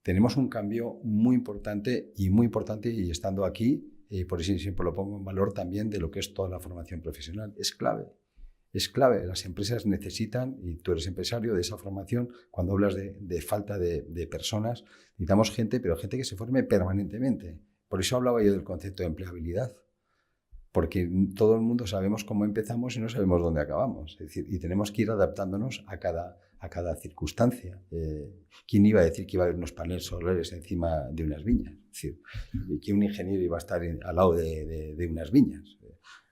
tenemos un cambio muy importante, y estando aquí, por eso siempre lo pongo en valor también, de lo que es toda la formación profesional. Es clave. Las empresas necesitan, y tú eres empresario, de esa formación. Cuando hablas de falta de personas, necesitamos gente, pero gente que se forme permanentemente. Por eso hablaba yo del concepto de empleabilidad. Porque todo el mundo sabemos cómo empezamos y no sabemos dónde acabamos. Es decir, y tenemos que ir adaptándonos a cada circunstancia. ¿Quién iba a decir que iba a haber unos paneles solares encima de unas viñas? Es decir, que un ingeniero iba a estar al lado de unas viñas.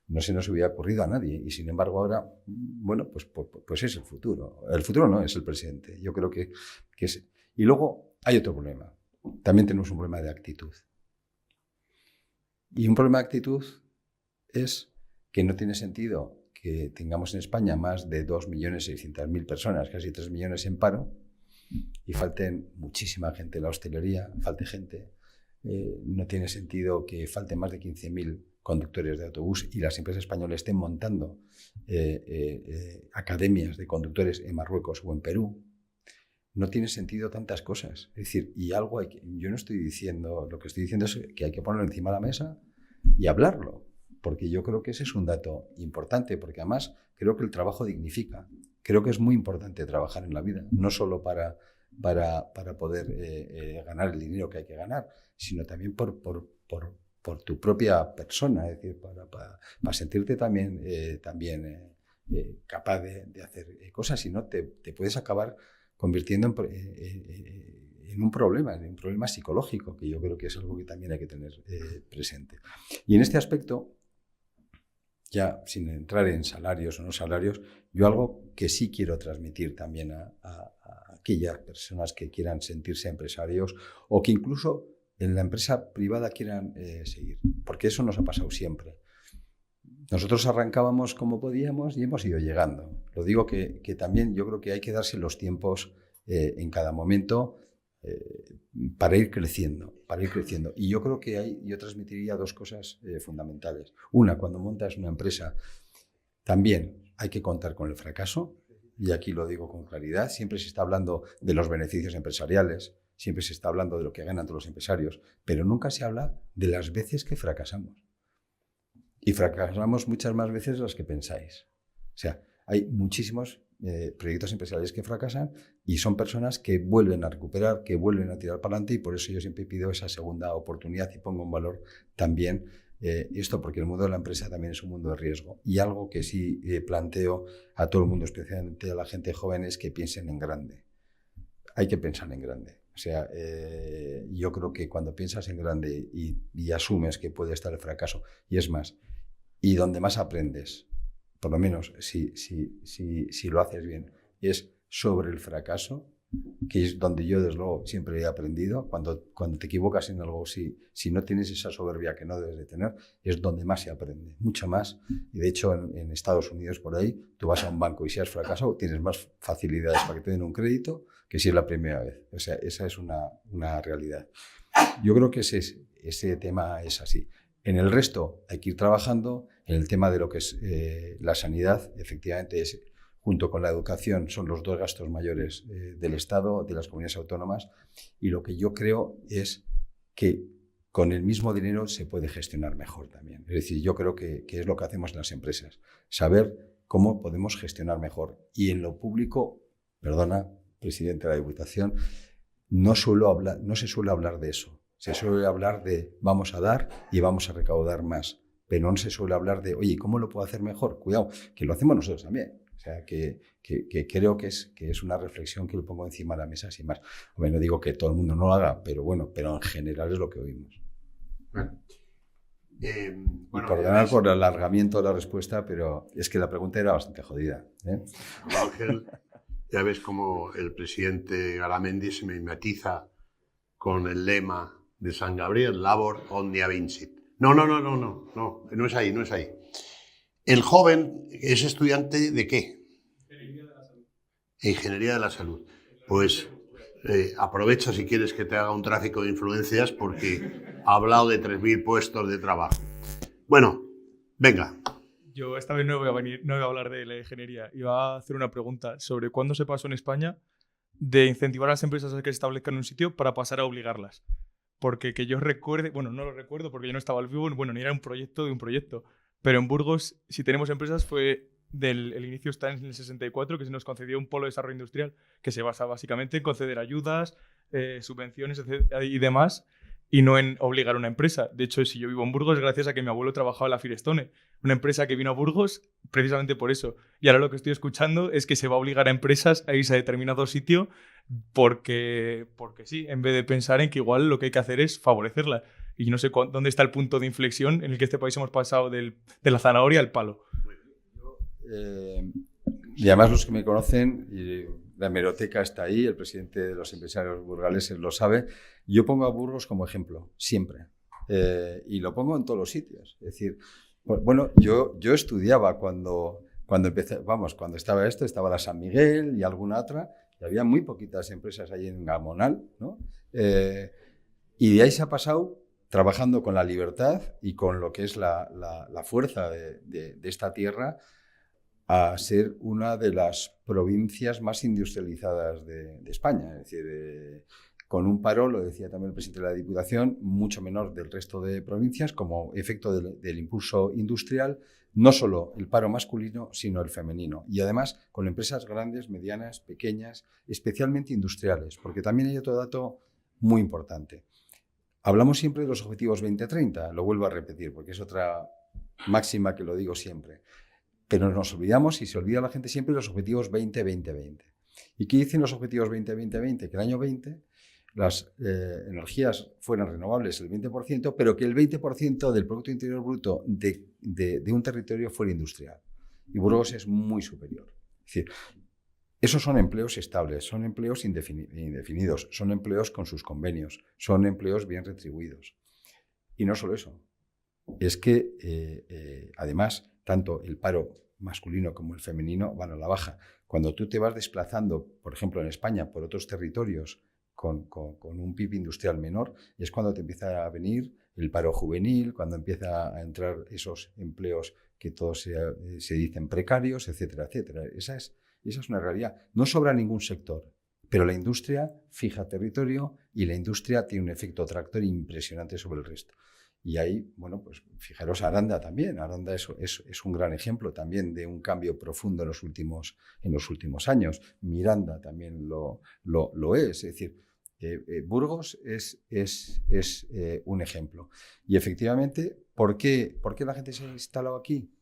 No se nos hubiera ocurrido a nadie. Y sin embargo ahora, bueno, pues es el futuro. El futuro no, es el presente. Yo creo que es... Y luego hay otro problema. También tenemos un problema de actitud. Y un problema de actitud es que no tiene sentido que tengamos en España más de 2.600.000 personas, casi 3 millones en paro, y falten muchísima gente en la hostelería, falte gente. No tiene sentido que falten más de 15.000 conductores de autobús y las empresas españolas estén montando academias de conductores en Marruecos o en Perú. no tiene sentido tantas cosas. Es decir, y algo yo no estoy diciendo, lo que estoy diciendo es que hay que ponerlo encima de la mesa y hablarlo, porque yo creo que ese es un dato importante, porque además creo que el trabajo dignifica. Creo que es muy importante trabajar en la vida, no solo para poder ganar el dinero que hay que ganar, sino también por tu propia persona, es decir, para sentirte también capaz de hacer cosas, si no te puedes acabar convirtiendo en un problema psicológico, que yo creo que es algo que también hay que tener presente. Y en este aspecto, ya sin entrar en salarios o no salarios, yo algo que sí quiero transmitir también a aquellas personas que quieran sentirse empresarios o que incluso en la empresa privada quieran seguir, porque eso nos ha pasado siempre. Nosotros arrancábamos como podíamos y hemos ido llegando. Lo digo que también yo creo que hay que darse los tiempos en cada momento para ir creciendo. Y yo creo que yo transmitiría dos cosas fundamentales. Una, cuando montas una empresa, también hay que contar con el fracaso, y aquí lo digo con claridad. Siempre se está hablando de los beneficios empresariales, siempre se está hablando de lo que ganan todos los empresarios, pero nunca se habla de las veces que fracasamos. Y fracasamos muchas más veces de las que pensáis. O sea, hay muchísimos proyectos empresariales que fracasan y son personas que vuelven a recuperar, que vuelven a tirar para adelante, y por eso yo siempre pido esa segunda oportunidad y pongo en valor también esto, porque el mundo de la empresa también es un mundo de riesgo. Y algo que sí planteo a todo el mundo, especialmente a la gente joven, es que piensen en grande. Hay que pensar en grande. O sea, yo creo que cuando piensas en grande y asumes que puede estar el fracaso, y es más, y donde más aprendes, por lo menos si lo haces bien, es sobre el fracaso, que es donde yo desde luego siempre he aprendido. Cuando te equivocas en algo, si no tienes esa soberbia que no debes de tener, es donde más se aprende, mucho más. Y de hecho en Estados Unidos, por ahí, tú vas a un banco y si has fracasado tienes más facilidades para que te den un crédito que si es la primera vez. O sea, esa es una realidad. Yo creo que ese tema es así. En el resto hay que ir trabajando. En el tema de lo que es la sanidad, efectivamente, junto con la educación, son los dos gastos mayores del Estado, de las comunidades autónomas, y lo que yo creo es que con el mismo dinero se puede gestionar mejor también. Es decir, yo creo que es lo que hacemos en las empresas, saber cómo podemos gestionar mejor. Y en lo público, perdona, presidente de la Diputación, no se suele hablar de eso. Se suele hablar de vamos a dar y vamos a recaudar más, pero no se suele hablar de, oye, ¿cómo lo puedo hacer mejor? Cuidado, que lo hacemos nosotros también. O sea, que creo que es una reflexión que lo pongo encima de la mesa sin más. Hombre, no digo que todo el mundo no lo haga, pero en general es lo que oímos. Bueno, perdonad por el alargamiento de la respuesta, pero es que la pregunta era bastante jodida. Ángel, ya ves cómo el presidente Garamendi se mimetiza con el lema de San Gabriel, labor omnia vincit. No es ahí, no es ahí. El joven es estudiante ¿de qué? Ingeniería de la salud. Ingeniería de la salud. Pues aprovecha si quieres que te haga un tráfico de influencias, porque ha hablado de 3.000 puestos de trabajo. Bueno, venga. Yo esta vez no voy a hablar de la ingeniería. Iba a hacer una pregunta sobre cuándo se pasó en España de incentivar a las empresas a que se establezcan en un sitio para pasar a obligarlas. Porque que yo recuerde, bueno, no lo recuerdo porque yo no estaba al vivo, bueno, ni era un proyecto de un proyecto. Pero en Burgos, si tenemos empresas, el inicio está en el 64, que se nos concedió un polo de desarrollo industrial que se basa básicamente en conceder ayudas, subvenciones, etcétera, y demás, y no en obligar a una empresa. De hecho, si yo vivo en Burgos, es gracias a que mi abuelo trabajaba en la Firestone, una empresa que vino a Burgos precisamente por eso. Y ahora lo que estoy escuchando es que se va a obligar a empresas a irse a determinado sitio porque sí, en vez de pensar en que igual lo que hay que hacer es favorecerla. Y no sé dónde está el punto de inflexión en el que este país hemos pasado de la zanahoria al palo. Y además los que me conocen, y la hemeroteca está ahí, el presidente de los empresarios burgaleses lo sabe, yo pongo a Burgos como ejemplo, siempre. Y lo pongo en todos los sitios. Es decir, bueno, yo estudiaba cuando empecé, cuando estaba estaba la San Miguel y alguna otra, y había muy poquitas empresas allí en Gamonal, ¿no? Y de ahí se ha pasado trabajando con la libertad y con lo que es la fuerza de esta tierra a ser una de las provincias más industrializadas de España. Es decir, con un paro, lo decía también el presidente de la Diputación, mucho menor del resto de provincias, como efecto del impulso industrial, no solo el paro masculino, sino el femenino. Y además con empresas grandes, medianas, pequeñas, especialmente industriales, porque también hay otro dato muy importante. Hablamos siempre de los objetivos 2030, lo vuelvo a repetir, porque es otra máxima que lo digo siempre. Pero nos olvidamos, y se olvida la gente siempre, de los objetivos 20-20-20. ¿Y qué dicen los objetivos 20-20-20? Que el año 20 las energías fueran renovables el 20%, pero que el 20% del Producto Interior Bruto de un territorio fuera industrial. Y Burgos es muy superior. Es decir, esos son empleos estables, son empleos indefinidos, son empleos con sus convenios, son empleos bien retribuidos. Y no solo eso, es que además tanto el paro masculino como el femenino van a la baja. Cuando tú te vas desplazando, por ejemplo en España, por otros territorios con un PIB industrial menor, es cuando te empieza a venir el paro juvenil, cuando empieza a entrar esos empleos que todos se dicen precarios, etcétera, etcétera. Esa es una realidad. No sobra ningún sector, pero la industria fija territorio y la industria tiene un efecto tractor impresionante sobre el resto. Y ahí, bueno, pues fijaros Aranda también. Aranda es un gran ejemplo también de un cambio profundo en los últimos años. Miranda también lo es. Es decir, Burgos es un ejemplo. Y efectivamente, ¿por qué la gente se ha instalado aquí?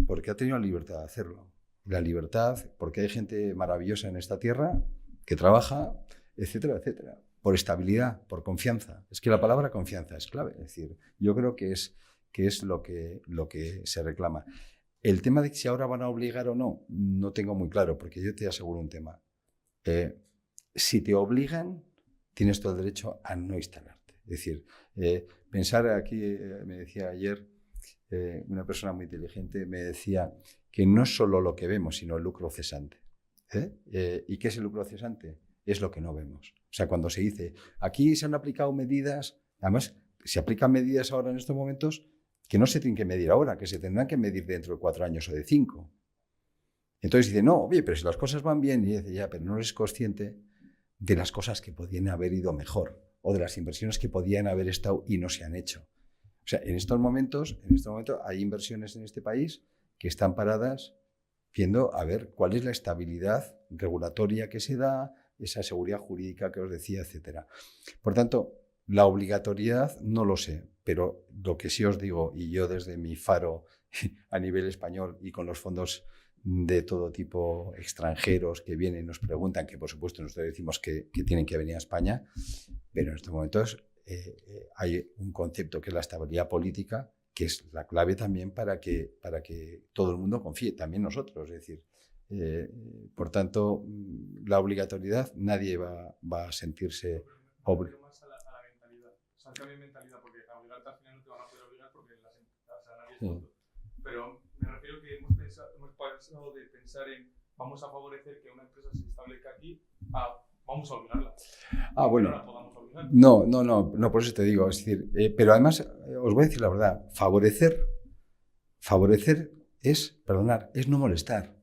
Porque ha tenido la libertad de hacerlo. La libertad, porque hay gente maravillosa en esta tierra que trabaja, etcétera, etcétera. Por estabilidad, por confianza. Es que la palabra confianza es clave. Es decir, yo creo que es lo que se reclama. El tema de si ahora van a obligar o no, no tengo muy claro, porque yo te aseguro un tema. Si te obligan, tienes todo el derecho a no instalarte. Es decir, pensar aquí, me decía ayer una persona muy inteligente, me decía que no es solo lo que vemos, sino el lucro cesante. ¿Y qué es el lucro cesante? Es lo que no vemos. O sea, cuando se dice, aquí se han aplicado medidas, además se aplican medidas ahora en estos momentos que no se tienen que medir ahora, que se tendrán que medir dentro de 4 años o de 5. Entonces dice, no, oye, pero si las cosas van bien, y dice, ya, pero no eres consciente de las cosas que podían haber ido mejor o de las inversiones que podían haber estado y no se han hecho. O sea, en estos momentos hay inversiones en este país que están paradas viendo a ver cuál es la estabilidad regulatoria que se da, esa seguridad jurídica que os decía, etcétera. Por tanto, la obligatoriedad no lo sé, pero lo que sí os digo, y yo desde mi faro a nivel español y con los fondos de todo tipo extranjeros que vienen y nos preguntan, que por supuesto nosotros decimos que tienen que venir a España, pero en estos momentos hay un concepto que es la estabilidad política, que es la clave también para que todo el mundo confíe, también nosotros. Es decir, por tanto, la obligatoriedad, nadie va a sentirse obligado. Más a la mentalidad. O sea, cambio de mentalidad, porque a obligarte al final no te van a poder obligar porque nadie es tonto. Pero me refiero que hemos pasado de pensar en vamos a favorecer que una empresa se establezca aquí a vamos a obligarla. Bueno. No la podamos obligar. No, por eso te digo. Es decir, pero además, os voy a decir la verdad, favorecer es, perdonar, es no molestar.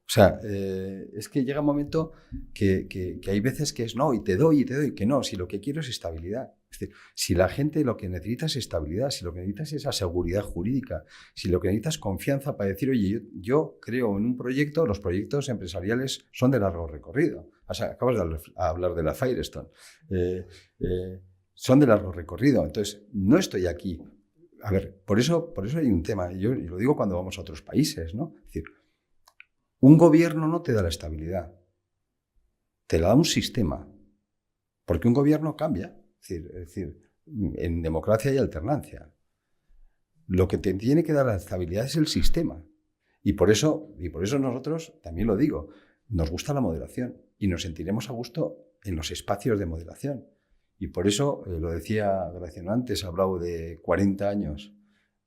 O sea, es que llega un momento que hay veces que es no, y te doy, que no, si lo que quiero es estabilidad. Es decir, si la gente lo que necesita es estabilidad, si lo que necesita es esa seguridad jurídica, si lo que necesita es confianza para decir, oye, yo creo en un proyecto, los proyectos empresariales son de largo recorrido. O sea, acabas de hablar de la Firestone. Son de largo recorrido. Entonces, no estoy aquí. A ver, por eso hay un tema, y yo lo digo cuando vamos a otros países, ¿no? Es decir, un gobierno no te da la estabilidad, te la da un sistema, porque un gobierno cambia. Es decir, en democracia hay alternancia. Lo que te tiene que dar la estabilidad es el sistema. Y por eso nosotros, también lo digo, nos gusta la moderación y nos sentiremos a gusto en los espacios de moderación. Y por eso, lo decía Graciano antes, ha hablado de 40 años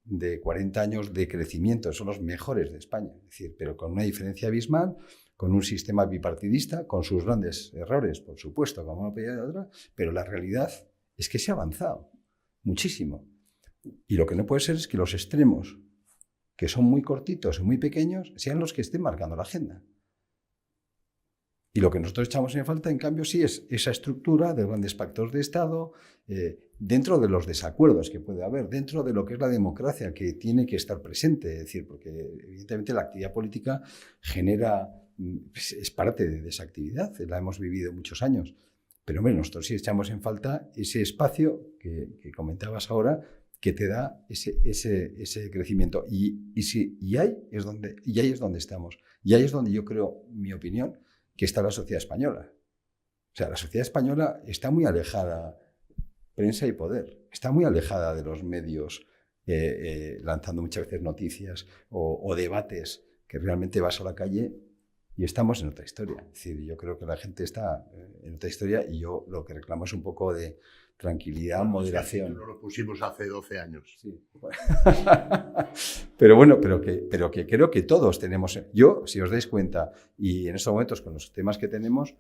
de crecimiento, son los mejores de España, es decir, pero con una diferencia abismal, con un sistema bipartidista, con sus grandes errores, por supuesto, como una pelea de otra, pero la realidad es que se ha avanzado muchísimo. Y lo que no puede ser es que los extremos que son muy cortitos y muy pequeños, sean los que estén marcando la agenda. Y lo que nosotros echamos en falta, en cambio, sí es esa estructura de grandes pactos de Estado, dentro de los desacuerdos que puede haber, dentro de lo que es la democracia, que tiene que estar presente. Es decir, porque evidentemente la actividad política genera, es parte de esa actividad, la hemos vivido muchos años. Pero hombre, nosotros sí echamos en falta ese espacio que comentabas ahora, que te da ese crecimiento. Y ahí es donde estamos. Y ahí es donde yo creo, mi opinión, que está la sociedad española. O sea, la sociedad española está muy alejada, prensa y poder, está muy alejada de los medios, lanzando muchas veces noticias o debates que realmente vas a la calle y estamos en otra historia. Es decir, yo creo que la gente está en otra historia y yo lo que reclamo es un poco de tranquilidad, moderación. No lo pusimos hace 12 años. Sí. Pero bueno, pero que creo que todos tenemos. Yo, si os dais cuenta, y en estos momentos con los temas que tenemos,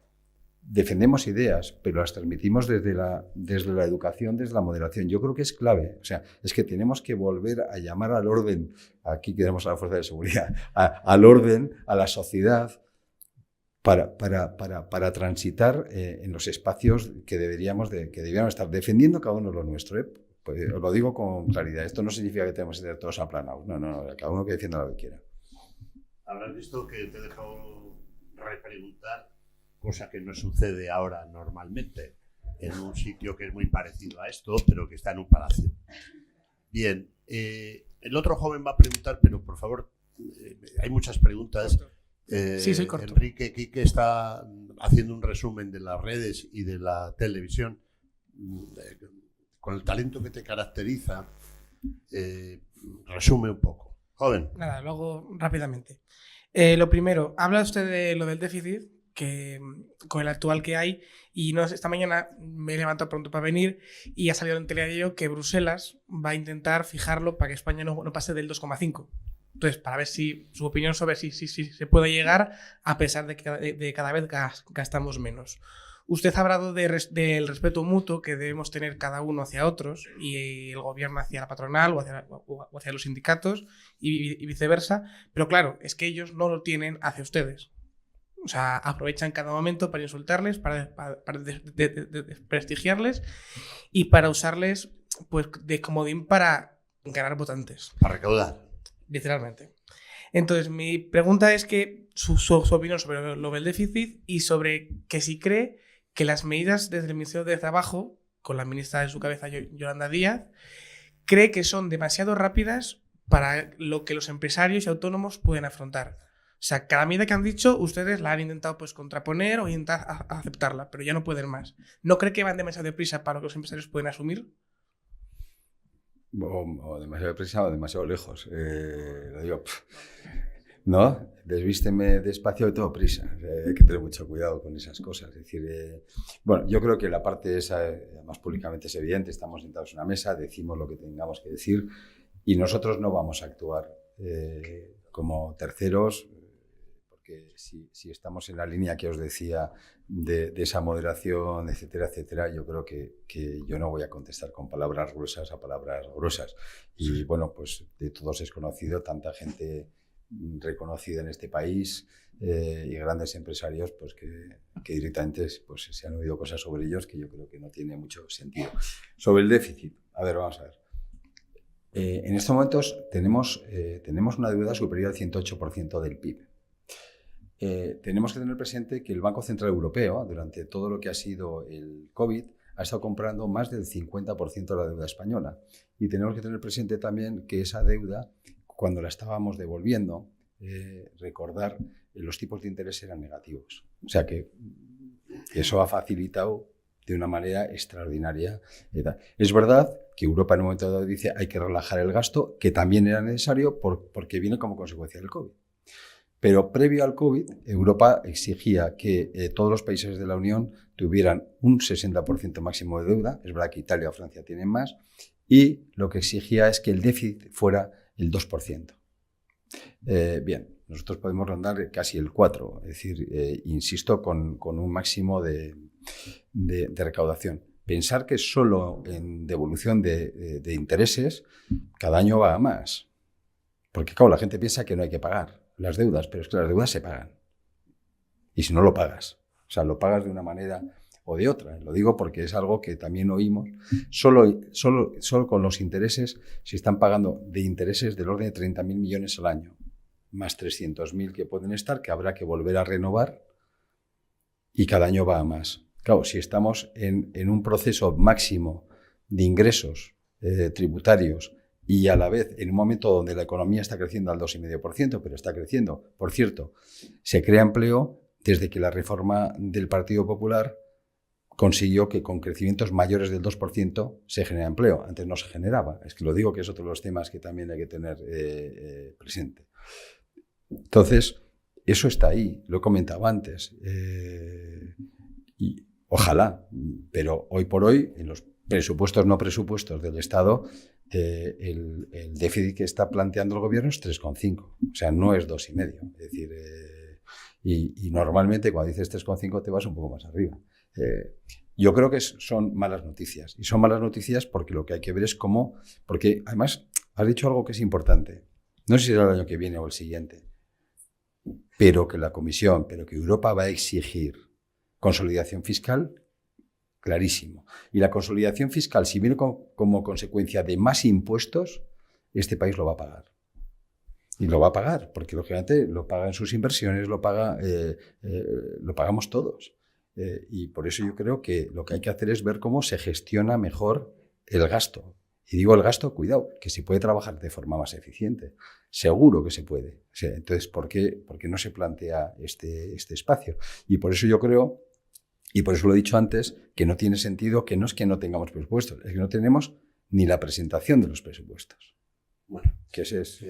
defendemos ideas, pero las transmitimos desde la educación, desde la moderación. Yo creo que es clave. O sea, es que tenemos que volver a llamar al orden. Aquí tenemos a la fuerza de seguridad, al orden, a la sociedad, para transitar en los espacios que deberíamos estar defendiendo cada uno lo nuestro. Pues os lo digo con claridad. Esto no significa que tenemos que ser todos aplanados. No, cada uno que defienda lo que quiera. Habrás visto que te he dejado repreguntar, cosa que no sucede ahora normalmente, en un sitio que es muy parecido a esto, pero que está en un palacio. Bien, el otro joven va a preguntar, pero por favor, hay muchas preguntas. Sí, soy corto. Enrique Quique está haciendo un resumen de las redes y de la televisión. Con el talento que te caracteriza, resume un poco. Joven. Nada, lo hago rápidamente. Lo primero, habla usted de lo del déficit, que con el actual que hay, y no, esta mañana me he levantado pronto para venir y ha salido en telediario que Bruselas va a intentar fijarlo para que España no pase del 2,5. Entonces, para ver si su opinión sobre si se puede llegar a pesar de que cada vez gastamos menos. Usted ha hablado del respeto mutuo que debemos tener cada uno hacia otros y el gobierno hacia la patronal o hacia los sindicatos y viceversa, pero claro, es que ellos no lo tienen hacia ustedes. O sea, aprovechan cada momento para insultarles, para desprestigiarles y para usarles pues, de comodín para ganar votantes. Para recaudar. Literalmente. Entonces, mi pregunta es que su opinión sobre lo del déficit y sobre que si cree que las medidas desde el Ministerio de Trabajo, con la ministra de su cabeza, Yolanda Díaz, cree que son demasiado rápidas para lo que los empresarios y autónomos pueden afrontar. O sea, cada medida que han dicho, ustedes la han intentado pues contraponer o intentar aceptarla, pero ya no pueden más. ¿No cree que van demasiado deprisa para lo que los empresarios pueden asumir? O demasiado deprisa o demasiado lejos. Lo digo, ¿no? Desvísteme despacio y todo prisa. Hay que tener mucho cuidado con esas cosas. Es decir, bueno, yo creo que la parte esa, más públicamente es evidente, estamos sentados en una mesa, decimos lo que tengamos que decir y nosotros no vamos a actuar como terceros, porque si estamos en la línea que os decía de esa moderación, etcétera, etcétera, yo creo que yo no voy a contestar con palabras gruesas a palabras gruesas. Y bueno, pues de todos es conocido, tanta gente reconocida en este país y grandes empresarios pues que directamente pues, se han oído cosas sobre ellos que yo creo que no tiene mucho sentido. Sobre el déficit, a ver, vamos a ver. En estos momentos tenemos una deuda superior al 108% del PIB. Tenemos que tener presente que el Banco Central Europeo, durante todo lo que ha sido el COVID, ha estado comprando más del 50% de la deuda española. Y tenemos que tener presente también que esa deuda, cuando la estábamos devolviendo, recordar que los tipos de interés eran negativos. O sea que eso ha facilitado de una manera extraordinaria. Es verdad que Europa en un momento dado dice hay que relajar el gasto, que también era necesario porque viene como consecuencia del COVID. Pero previo al COVID, Europa exigía que todos los países de la Unión tuvieran un 60% máximo de deuda. Es verdad que Italia o Francia tienen más. Y lo que exigía es que el déficit fuera el 2%. Bien, nosotros podemos rondar casi el 4%. Es decir, insisto, con un máximo de recaudación. Pensar que solo en devolución de intereses cada año va a más. Porque, claro, la gente piensa que no hay que pagar las deudas, pero es que las deudas se pagan. Y si no lo pagas, o sea, lo pagas de una manera o de otra. Lo digo porque es algo que también oímos. Solo con los intereses se están pagando de intereses del orden de 30.000 millones al año, más 300.000 que pueden estar, que habrá que volver a renovar, y cada año va a más. Claro, si estamos en un proceso máximo de ingresos tributarios y a la vez en un momento donde la economía está creciendo al 2,5%, pero está creciendo, por cierto, se crea empleo desde que la reforma del Partido Popular consiguió que con crecimientos mayores del 2% se genera empleo. Antes no se generaba. Es que lo digo que es otro de los temas que también hay que tener presente. Entonces, eso está ahí, lo he comentado antes. Y ojalá, pero hoy por hoy, en los presupuestos no presupuestos del Estado, el déficit que está planteando el gobierno es 3,5. O sea, no es 2,5. Es decir, y normalmente cuando dices 3,5 te vas un poco más arriba. Yo creo que son malas noticias. Y son malas noticias porque lo que hay que ver es cómo... Porque además has dicho algo que es importante. No sé si será el año que viene o el siguiente. Pero que la Comisión, pero que Europa va a exigir consolidación fiscal, clarísimo. Y la consolidación fiscal, si viene como consecuencia de más impuestos, este país lo va a pagar. Y lo va a pagar, porque lógicamente lo pagan sus inversiones, lo pagamos todos. Y por eso yo creo que lo que hay que hacer es ver cómo se gestiona mejor el gasto. Y digo el gasto, cuidado, que se puede trabajar de forma más eficiente. Seguro que se puede. O sea, entonces, ¿por qué no se plantea este espacio? Y por eso yo creo, y por eso lo he dicho antes, que no tiene sentido, que no es que no tengamos presupuestos, es que no tenemos ni la presentación de los presupuestos. Bueno, que ese es...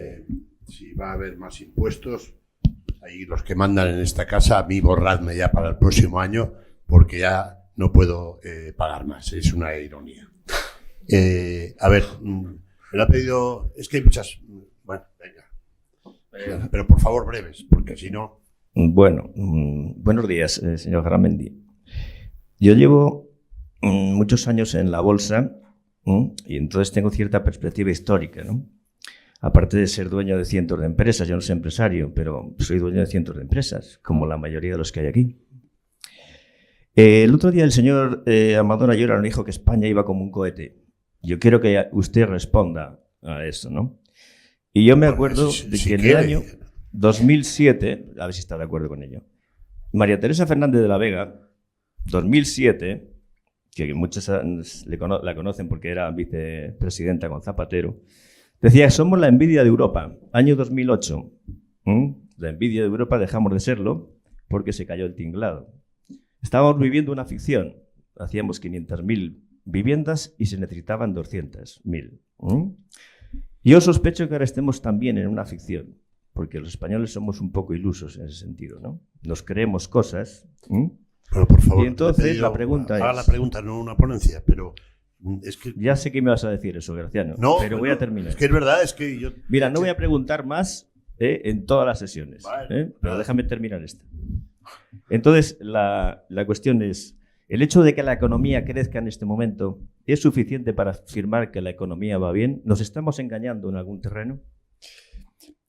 si va a haber más impuestos, ahí los que mandan en esta casa, a mí borradme ya para el próximo año, porque ya no puedo pagar más. Es una ironía. A ver, me lo ha pedido... Es que hay muchas... Bueno, venga. Pero por favor, breves, porque si no... Bueno, buenos días, señor Garamendi. Yo llevo muchos años en la bolsa y entonces tengo cierta perspectiva histórica, ¿no? Aparte de ser dueño de cientos de empresas, yo no soy empresario, pero soy dueño de cientos de empresas, como la mayoría de los que hay aquí. El otro día el señor Amador Ayora nos dijo que España iba como un cohete. Yo quiero que usted responda a eso, ¿no? Y yo me acuerdo de que en el año 2007, a ver si está de acuerdo con ello, María Teresa Fernández de la Vega, 2007, que muchos la conocen porque era vicepresidenta con Zapatero, decía, somos la envidia de Europa, año 2008. La envidia de Europa dejamos de serlo porque se cayó el tinglado. Estábamos viviendo una ficción, hacíamos 500.000 viviendas y se necesitaban 200.000. Yo sospecho que ahora estemos también en una ficción, porque los españoles somos un poco ilusos en ese sentido, ¿no? Nos creemos cosas. Pero por favor, y entonces la pregunta haga la pregunta, no una ponencia, pero es que... Ya sé que me vas a decir eso, Graciano, no, pero voy a terminar. Es que es verdad, es que yo... Mira, no voy a preguntar más en todas las sesiones, vale, pero déjame terminar esta. Entonces, la cuestión es, ¿el hecho de que la economía crezca en este momento es suficiente para afirmar que la economía va bien? ¿Nos estamos engañando en algún terreno?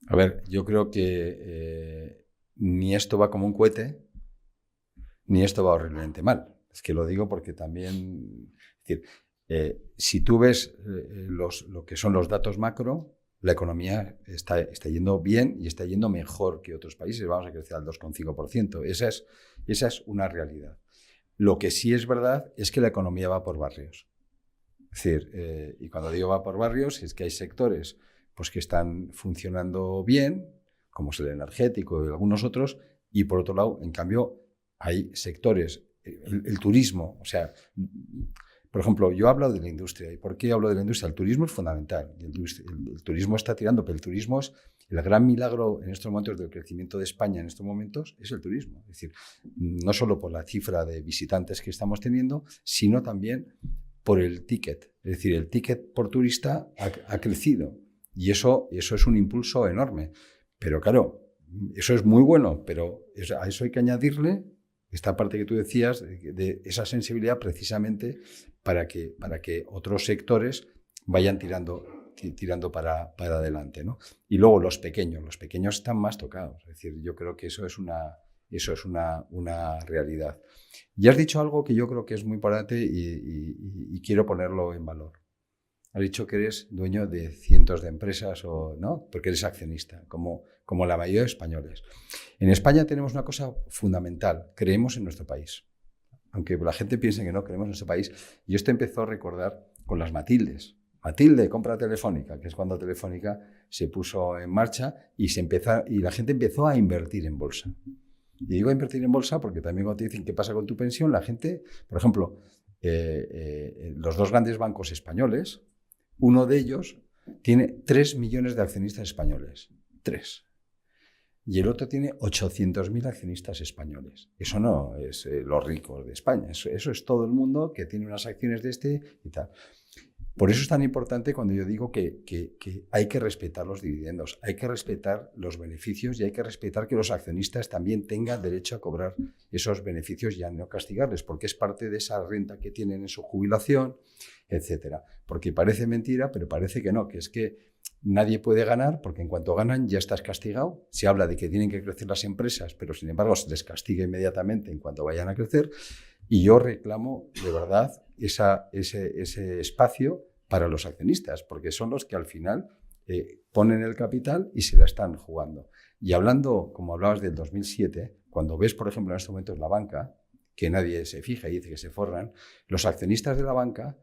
A ver, yo creo que ni esto va como un cohete, ni esto va horriblemente mal. Es que lo digo porque también... Es decir, si tú ves lo que son los datos macro, la economía está yendo bien y está yendo mejor que otros países. Vamos a crecer al 2,5%. Esa es una realidad. Lo que sí es verdad es que la economía va por barrios. Es decir, y cuando digo va por barrios, es que hay sectores pues, que están funcionando bien, como es el energético y algunos otros, y por otro lado, en cambio, hay sectores, el turismo, o sea... Por ejemplo, yo hablo de la industria. ¿Y por qué hablo de la industria? El turismo es fundamental. El turismo está tirando, pero el turismo es el gran milagro en estos momentos del crecimiento de España en estos momentos, es el turismo. Es decir, no solo por la cifra de visitantes que estamos teniendo, sino también por el ticket. Es decir, el ticket por turista ha crecido y eso es un impulso enorme. Pero claro, eso es muy bueno, pero a eso hay que añadirle esta parte que tú decías de esa sensibilidad precisamente para que otros sectores vayan tirando tirando para adelante, ¿no? Y luego los pequeños están más tocados. Es decir, yo creo que eso es una realidad. Y has dicho algo que yo creo que es muy importante y quiero ponerlo en valor. Has dicho que eres dueño de cientos de empresas, ¿no? Porque eres accionista, como la mayoría de españoles. En España tenemos una cosa fundamental, creemos en nuestro país. Aunque la gente piense que no creemos en nuestro país. Y esto empezó a recordar con las Matildes. Matilde, compra Telefónica, que es cuando Telefónica se puso en marcha y la gente empezó a invertir en bolsa. Y digo invertir en bolsa porque también cuando te dicen qué pasa con tu pensión, la gente, por ejemplo, los dos grandes bancos españoles, uno de ellos tiene 3 millones de accionistas españoles. 3. Y el otro tiene 800.000 accionistas españoles. Eso no es los ricos de España. Eso es todo el mundo que tiene unas acciones de este y tal. Por eso es tan importante cuando yo digo que hay que respetar los dividendos, hay que respetar los beneficios y hay que respetar que los accionistas también tengan derecho a cobrar esos beneficios y a no castigarles, porque es parte de esa renta que tienen en su jubilación, etcétera. Porque parece mentira, pero parece que no, que es que nadie puede ganar porque en cuanto ganan ya estás castigado. Se habla de que tienen que crecer las empresas, pero sin embargo se les castiga inmediatamente en cuanto vayan a crecer. Y yo reclamo de verdad ese espacio para los accionistas, porque son los que al final ponen el capital y se la están jugando. Y hablando, como hablabas del 2007, cuando ves, por ejemplo, en estos momentos la banca, que nadie se fija y dice que se forran, los accionistas de la banca,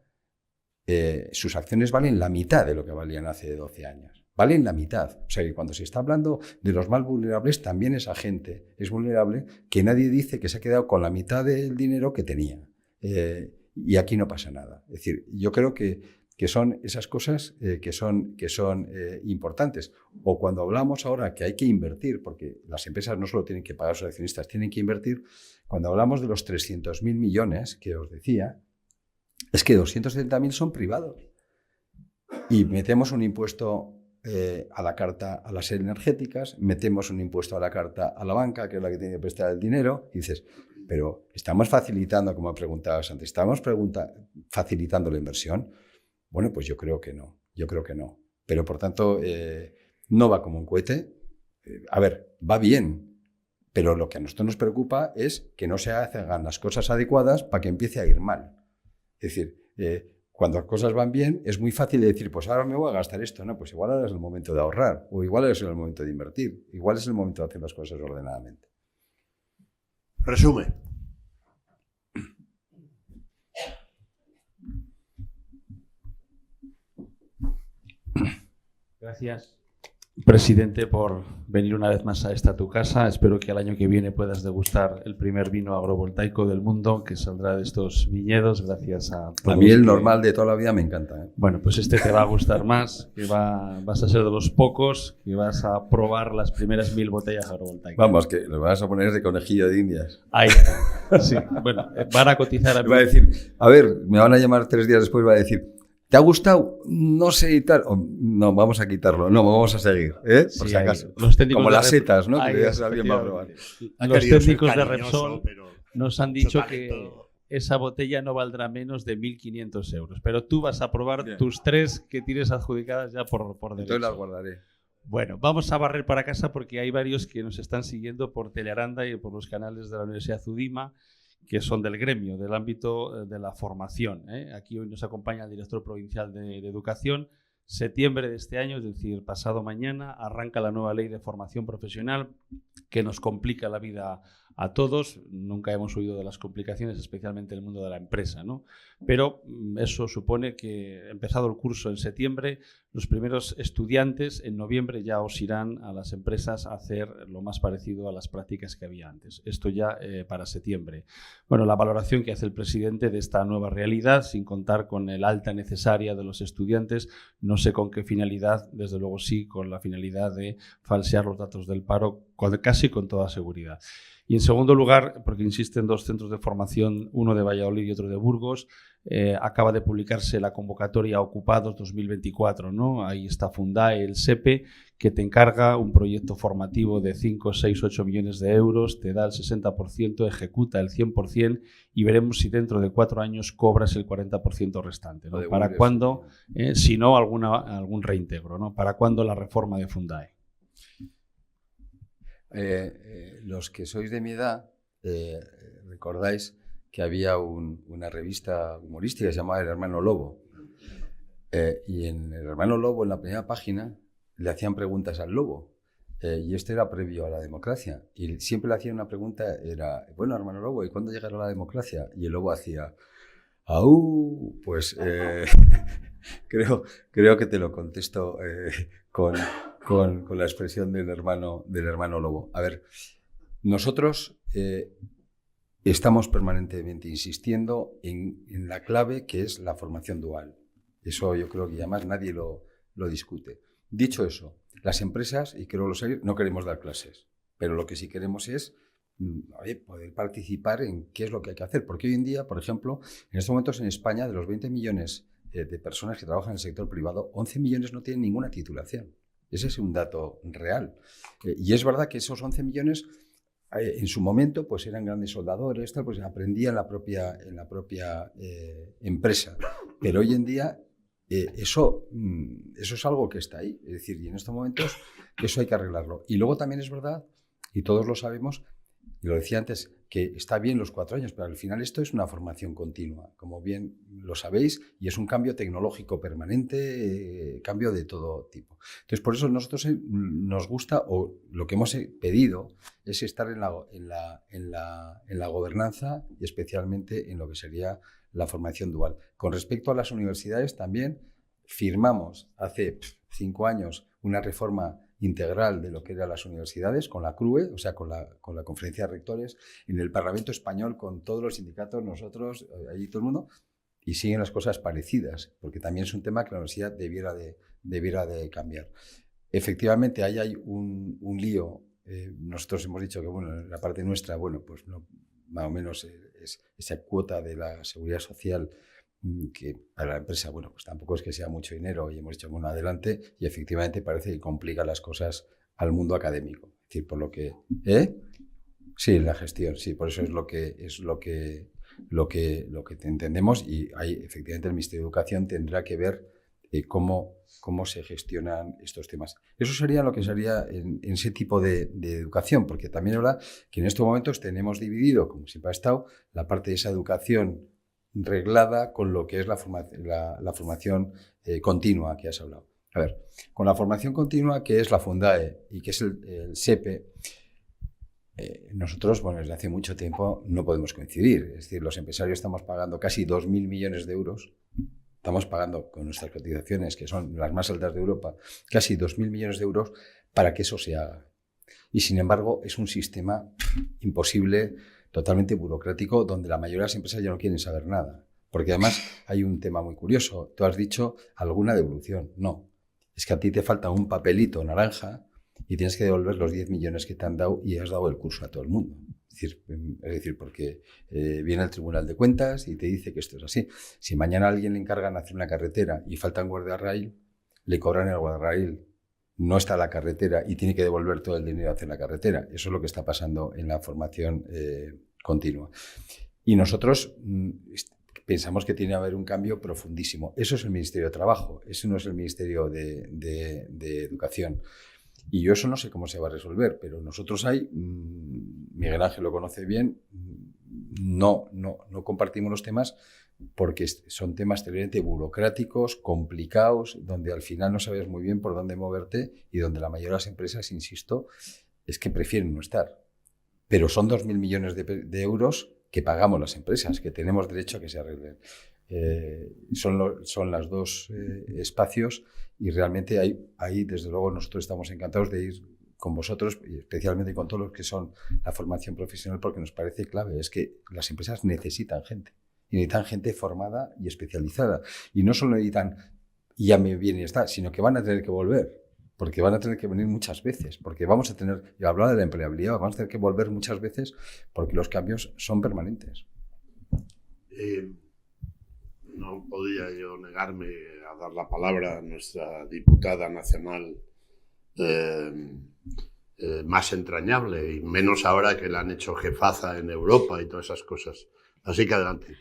sus acciones valen la mitad de lo que valían hace 12 años. Valen la mitad. O sea que cuando se está hablando de los más vulnerables, también esa gente es vulnerable, que nadie dice que se ha quedado con la mitad del dinero que tenía. Y aquí no pasa nada. Es decir, yo creo que son esas cosas que son importantes. O cuando hablamos ahora que hay que invertir, porque las empresas no solo tienen que pagar a sus accionistas, tienen que invertir, cuando hablamos de los 300.000 millones que os decía, es que 270.000 son privados. Y metemos un impuesto a la carta a las energéticas, metemos un impuesto a la carta a la banca, que es la que tiene que prestar el dinero, y dices, pero estamos facilitando, como preguntabas antes, ¿estamos facilitando la inversión? Bueno, pues yo creo que no. Pero por tanto, no va como un cohete. A ver, va bien, pero lo que a nosotros nos preocupa es que no se hagan las cosas adecuadas para que empiece a ir mal. Es decir, cuando las cosas van bien, es muy fácil de decir, pues ahora me voy a gastar esto. No, pues igual ahora es el momento de ahorrar, o igual es el momento de invertir, igual es el momento de hacer las cosas ordenadamente. Resume. Gracias, presidente, por venir una vez más a esta tu casa. Espero que el año que viene puedas degustar el primer vino agrovoltaico del mundo que saldrá de estos viñedos, gracias a todos. A mí el normal de toda la vida me encanta, ¿eh? Bueno, pues este te va a gustar más, que vas a ser de los pocos que vas a probar las primeras 1000 botellas agrovoltaicas. Vamos, que lo vas a poner de conejillo de indias. Ahí, sí. Bueno, van a cotizar a mí. Va a decir, a ver, me van a llamar 3 días después y va a decir, ¿te ha gustado? No sé y tal. No, vamos a quitarlo. No, vamos a seguir, ¿eh? Por si acaso. Como las setas, ¿no? Que ya alguien va a probar. Los técnicos de Repsol nos han dicho que esa botella no valdrá menos de 1.500 euros. Pero tú vas a probar tus 3 que tienes adjudicadas ya por derecho. Entonces las guardaré. Bueno, vamos a barrer para casa porque hay varios que nos están siguiendo por Telearanda y por los canales de la Universidad Zudima, que son del gremio, del ámbito de la formación, ¿eh? Aquí hoy nos acompaña el director provincial de Educación. Septiembre de este año, es decir, pasado mañana, arranca la nueva ley de formación profesional que nos complica la vida a todos. Nunca hemos oído de las complicaciones, especialmente en el mundo de la empresa, ¿no? Pero eso supone que, empezado el curso en septiembre, los primeros estudiantes en noviembre ya os irán a las empresas a hacer lo más parecido a las prácticas que había antes. Esto ya para septiembre. Bueno, la valoración que hace el presidente de esta nueva realidad, sin contar con el alta necesaria de los estudiantes, no sé con qué finalidad, desde luego sí, con la finalidad de falsear los datos del paro, casi con toda seguridad. Y en segundo lugar, porque insisten dos centros de formación, uno de Valladolid y otro de Burgos, acaba de publicarse la convocatoria Ocupados 2024, ¿no? Ahí está Fundae, el SEPE, que te encarga un proyecto formativo de 5, 6, 8 millones de euros, te da el 60%, ejecuta el 100% y veremos si dentro de 4 años cobras el 40% restante, ¿no? ¿Para cuándo? Si no, algún reintegro, ¿no? ¿Para cuándo la reforma de Fundae? Los que sois de mi edad, recordáis que había una revista humorística que se llamaba El Hermano Lobo. Y en El Hermano Lobo, en la primera página, le hacían preguntas al lobo. Y esto era previo a la democracia. Y siempre le hacían una pregunta, era, bueno, hermano lobo, ¿y cuándo llegará la democracia? Y el lobo hacía, ¡au! Pues creo que te lo contesto con la expresión del hermano lobo. A ver, nosotros estamos permanentemente insistiendo en la clave que es la formación dual. Eso yo creo que además nadie lo discute. Dicho eso, las empresas, y creo que lo sé, no queremos dar clases, pero lo que sí queremos es poder participar en qué es lo que hay que hacer. Porque hoy en día, por ejemplo, en estos momentos en España, de los 20 millones de personas que trabajan en el sector privado, 11 millones no tienen ninguna titulación. Ese es un dato real. Y es verdad que esos 11 millones, en su momento, pues eran grandes soldadores, pues aprendían en la propia empresa. Pero hoy en día eso es algo que está ahí. Es decir, y en estos momentos eso hay que arreglarlo. Y luego también es verdad, y todos lo sabemos, y lo decía antes, que está bien los 4 años, pero al final esto es una formación continua, como bien lo sabéis, y es un cambio tecnológico permanente, cambio de todo tipo. Entonces, por eso nosotros nos gusta, o lo que hemos pedido, es estar en la gobernanza y especialmente en lo que sería la formación dual. Con respecto a las universidades, también firmamos hace 5 años una reforma integral de lo que eran las universidades, con la CRUE, o sea, con la Conferencia de Rectores, en el Parlamento Español, con todos los sindicatos, nosotros, allí todo el mundo, y siguen las cosas parecidas, porque también es un tema que la universidad debiera de cambiar. Efectivamente, ahí hay un lío. Nosotros hemos dicho que, bueno, en la parte nuestra, bueno, pues no, más o menos es esa cuota de la seguridad social que para la empresa, bueno, pues tampoco es que sea mucho dinero y hemos dicho, bueno, adelante, y efectivamente parece que complica las cosas al mundo académico. Es decir, por lo que... Sí, la gestión, sí, por eso es lo que entendemos, y ahí efectivamente el Ministerio de Educación tendrá que ver cómo se gestionan estos temas. Eso sería lo que sería en ese tipo de educación, porque también es verdad que en estos momentos tenemos dividido, como siempre ha estado, la parte de esa educación reglada con lo que es la formación continua que has hablado. A ver, con la formación continua, que es la Fundae y que es el SEPE, nosotros, bueno, desde hace mucho tiempo no podemos coincidir. Es decir, los empresarios estamos pagando casi 2.000 millones de euros. Estamos pagando con nuestras cotizaciones, que son las más altas de Europa, casi 2.000 millones de euros para que eso se haga. Y sin embargo, es un sistema imposible, totalmente burocrático, donde la mayoría de las empresas ya no quieren saber nada. Porque además hay un tema muy curioso. Tú has dicho alguna devolución. No. Es que a ti te falta un papelito naranja y tienes que devolver los 10 millones que te han dado y has dado el curso a todo el mundo. Es decir, porque viene el Tribunal de Cuentas y te dice que esto es así. Si mañana a alguien le encargan hacer una carretera y falta un guardarraíl, le cobran el guardarraíl. No está la carretera y tiene que devolver todo el dinero a hacer la carretera. Eso es lo que está pasando en la formación continua. Y nosotros pensamos que tiene que haber un cambio profundísimo. Eso es el Ministerio de Trabajo, eso no es el Ministerio de Educación. Y yo eso no sé cómo se va a resolver, pero nosotros ahí, Miguel Ángel lo conoce bien, no compartimos los temas porque son temas terriblemente burocráticos, complicados, donde al final no sabes muy bien por dónde moverte y donde la mayoría de las empresas, insisto, es que prefieren no estar. Pero son 2.000 millones de euros que pagamos las empresas, que tenemos derecho a que se arreglen. Son los dos espacios y realmente ahí, desde luego, nosotros estamos encantados de ir con vosotros, y especialmente con todos los que son la formación profesional, porque nos parece clave. Es que las empresas necesitan gente. Y necesitan gente formada y especializada. Y no solo necesitan, y ya me viene y está, sino que van a tener que volver. porque van a tener que venir muchas veces, porque vamos a tener, y hablaba de la empleabilidad, vamos a tener que volver muchas veces porque los cambios son permanentes. No podía yo negarme a dar la palabra a nuestra diputada nacional más entrañable, y menos ahora que la han hecho jefaza en Europa y todas esas cosas. Así que adelante.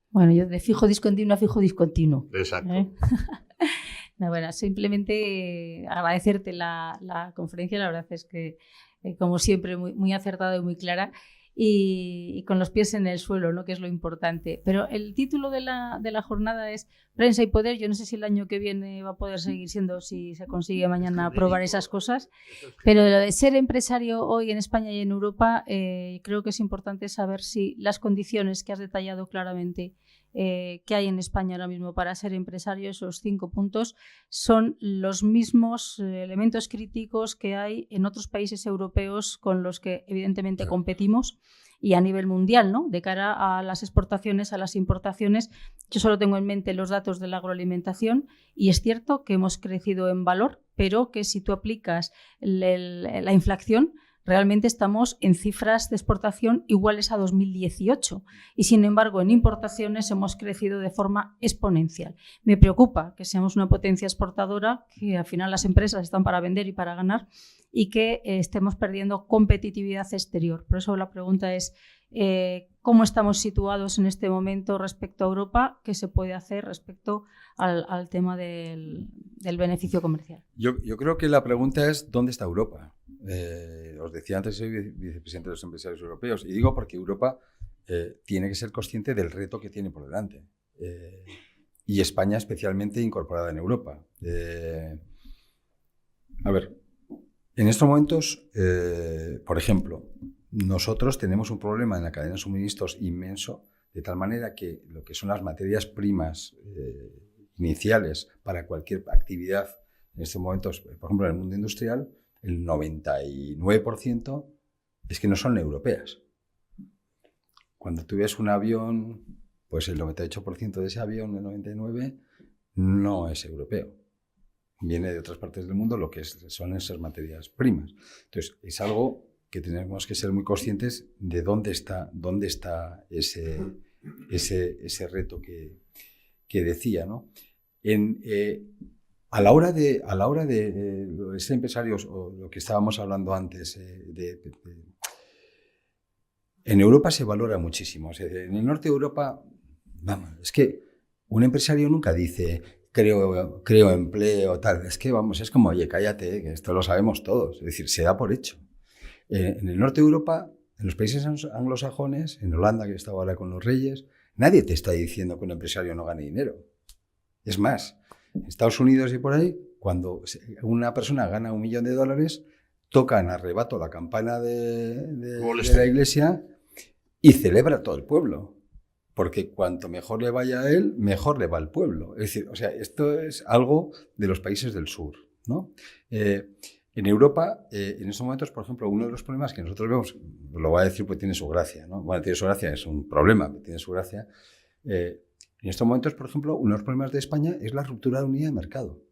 Bueno, yo de fijo discontinuo a fijo discontinuo. Exacto. No, bueno, simplemente agradecerte la conferencia, la verdad es que, como siempre, muy acertada y muy clara. Y con los pies en el suelo, ¿no? Que es lo importante. Pero el título de la jornada es Prensa y Poder. Yo no sé si el año que viene va a poder seguir siendo, si se consigue mañana aprobar esas cosas. Pero lo de ser empresario hoy en España y en Europa, creo que es importante saber si las condiciones que has detallado claramente que hay en España ahora mismo para ser empresario, esos 5 puntos, son los mismos elementos críticos que hay en otros países europeos con los que evidentemente competimos y a nivel mundial, ¿no? De cara a las exportaciones, a las importaciones. Yo solo tengo en mente los datos de la agroalimentación y es cierto que hemos crecido en valor, pero que si tú aplicas la inflación, realmente estamos en cifras de exportación iguales a 2018 y, sin embargo, en importaciones hemos crecido de forma exponencial. Me preocupa que seamos una potencia exportadora, que al final las empresas están para vender y para ganar y que estemos perdiendo competitividad exterior. Por eso la pregunta es ¿cómo estamos situados en este momento respecto a Europa? ¿Qué se puede hacer respecto al tema del beneficio comercial? Yo creo que la pregunta es ¿dónde está Europa? Os decía antes, soy vicepresidente de los empresarios europeos y digo porque Europa tiene que ser consciente del reto que tiene por delante y España especialmente incorporada en Europa. A ver, en estos momentos, por ejemplo, nosotros tenemos un problema en la cadena de suministros inmenso, de tal manera que lo que son las materias primas iniciales para cualquier actividad en estos momentos, por ejemplo en el mundo industrial, el 99% es que no son europeas. Cuando tú ves un avión, pues el 98% de ese avión, el 99%, no es europeo. Viene de otras partes del mundo lo que son esas materias primas. Entonces, es algo que tenemos que ser muy conscientes de dónde está ese reto que decía, ¿no? A la hora de ser empresarios, o lo que estábamos hablando antes, en Europa se valora muchísimo. O sea, en el norte de Europa, vamos, es que un empresario nunca dice creo empleo, tal. Es que, vamos, es como, oye, cállate, que esto lo sabemos todos. Es decir, se da por hecho. En el norte de Europa, en los países anglosajones, en Holanda, que estaba ahora con los reyes, nadie te está diciendo que un empresario no gane dinero. Es más, en Estados Unidos y por ahí, cuando una persona gana $1 millón, tocan a rebato la campana de la iglesia y celebra todo el pueblo. Porque cuanto mejor le vaya a él, mejor le va al pueblo. Es decir, o sea, esto es algo de los países del sur, ¿no? En Europa, en estos momentos, por ejemplo, uno de los problemas que nosotros vemos, lo voy a decir porque tiene su gracia, ¿no? Bueno, tiene su gracia, es un problema, pero tiene su gracia. En estos momentos, por ejemplo, uno de los problemas de España es la ruptura de unidad de mercado.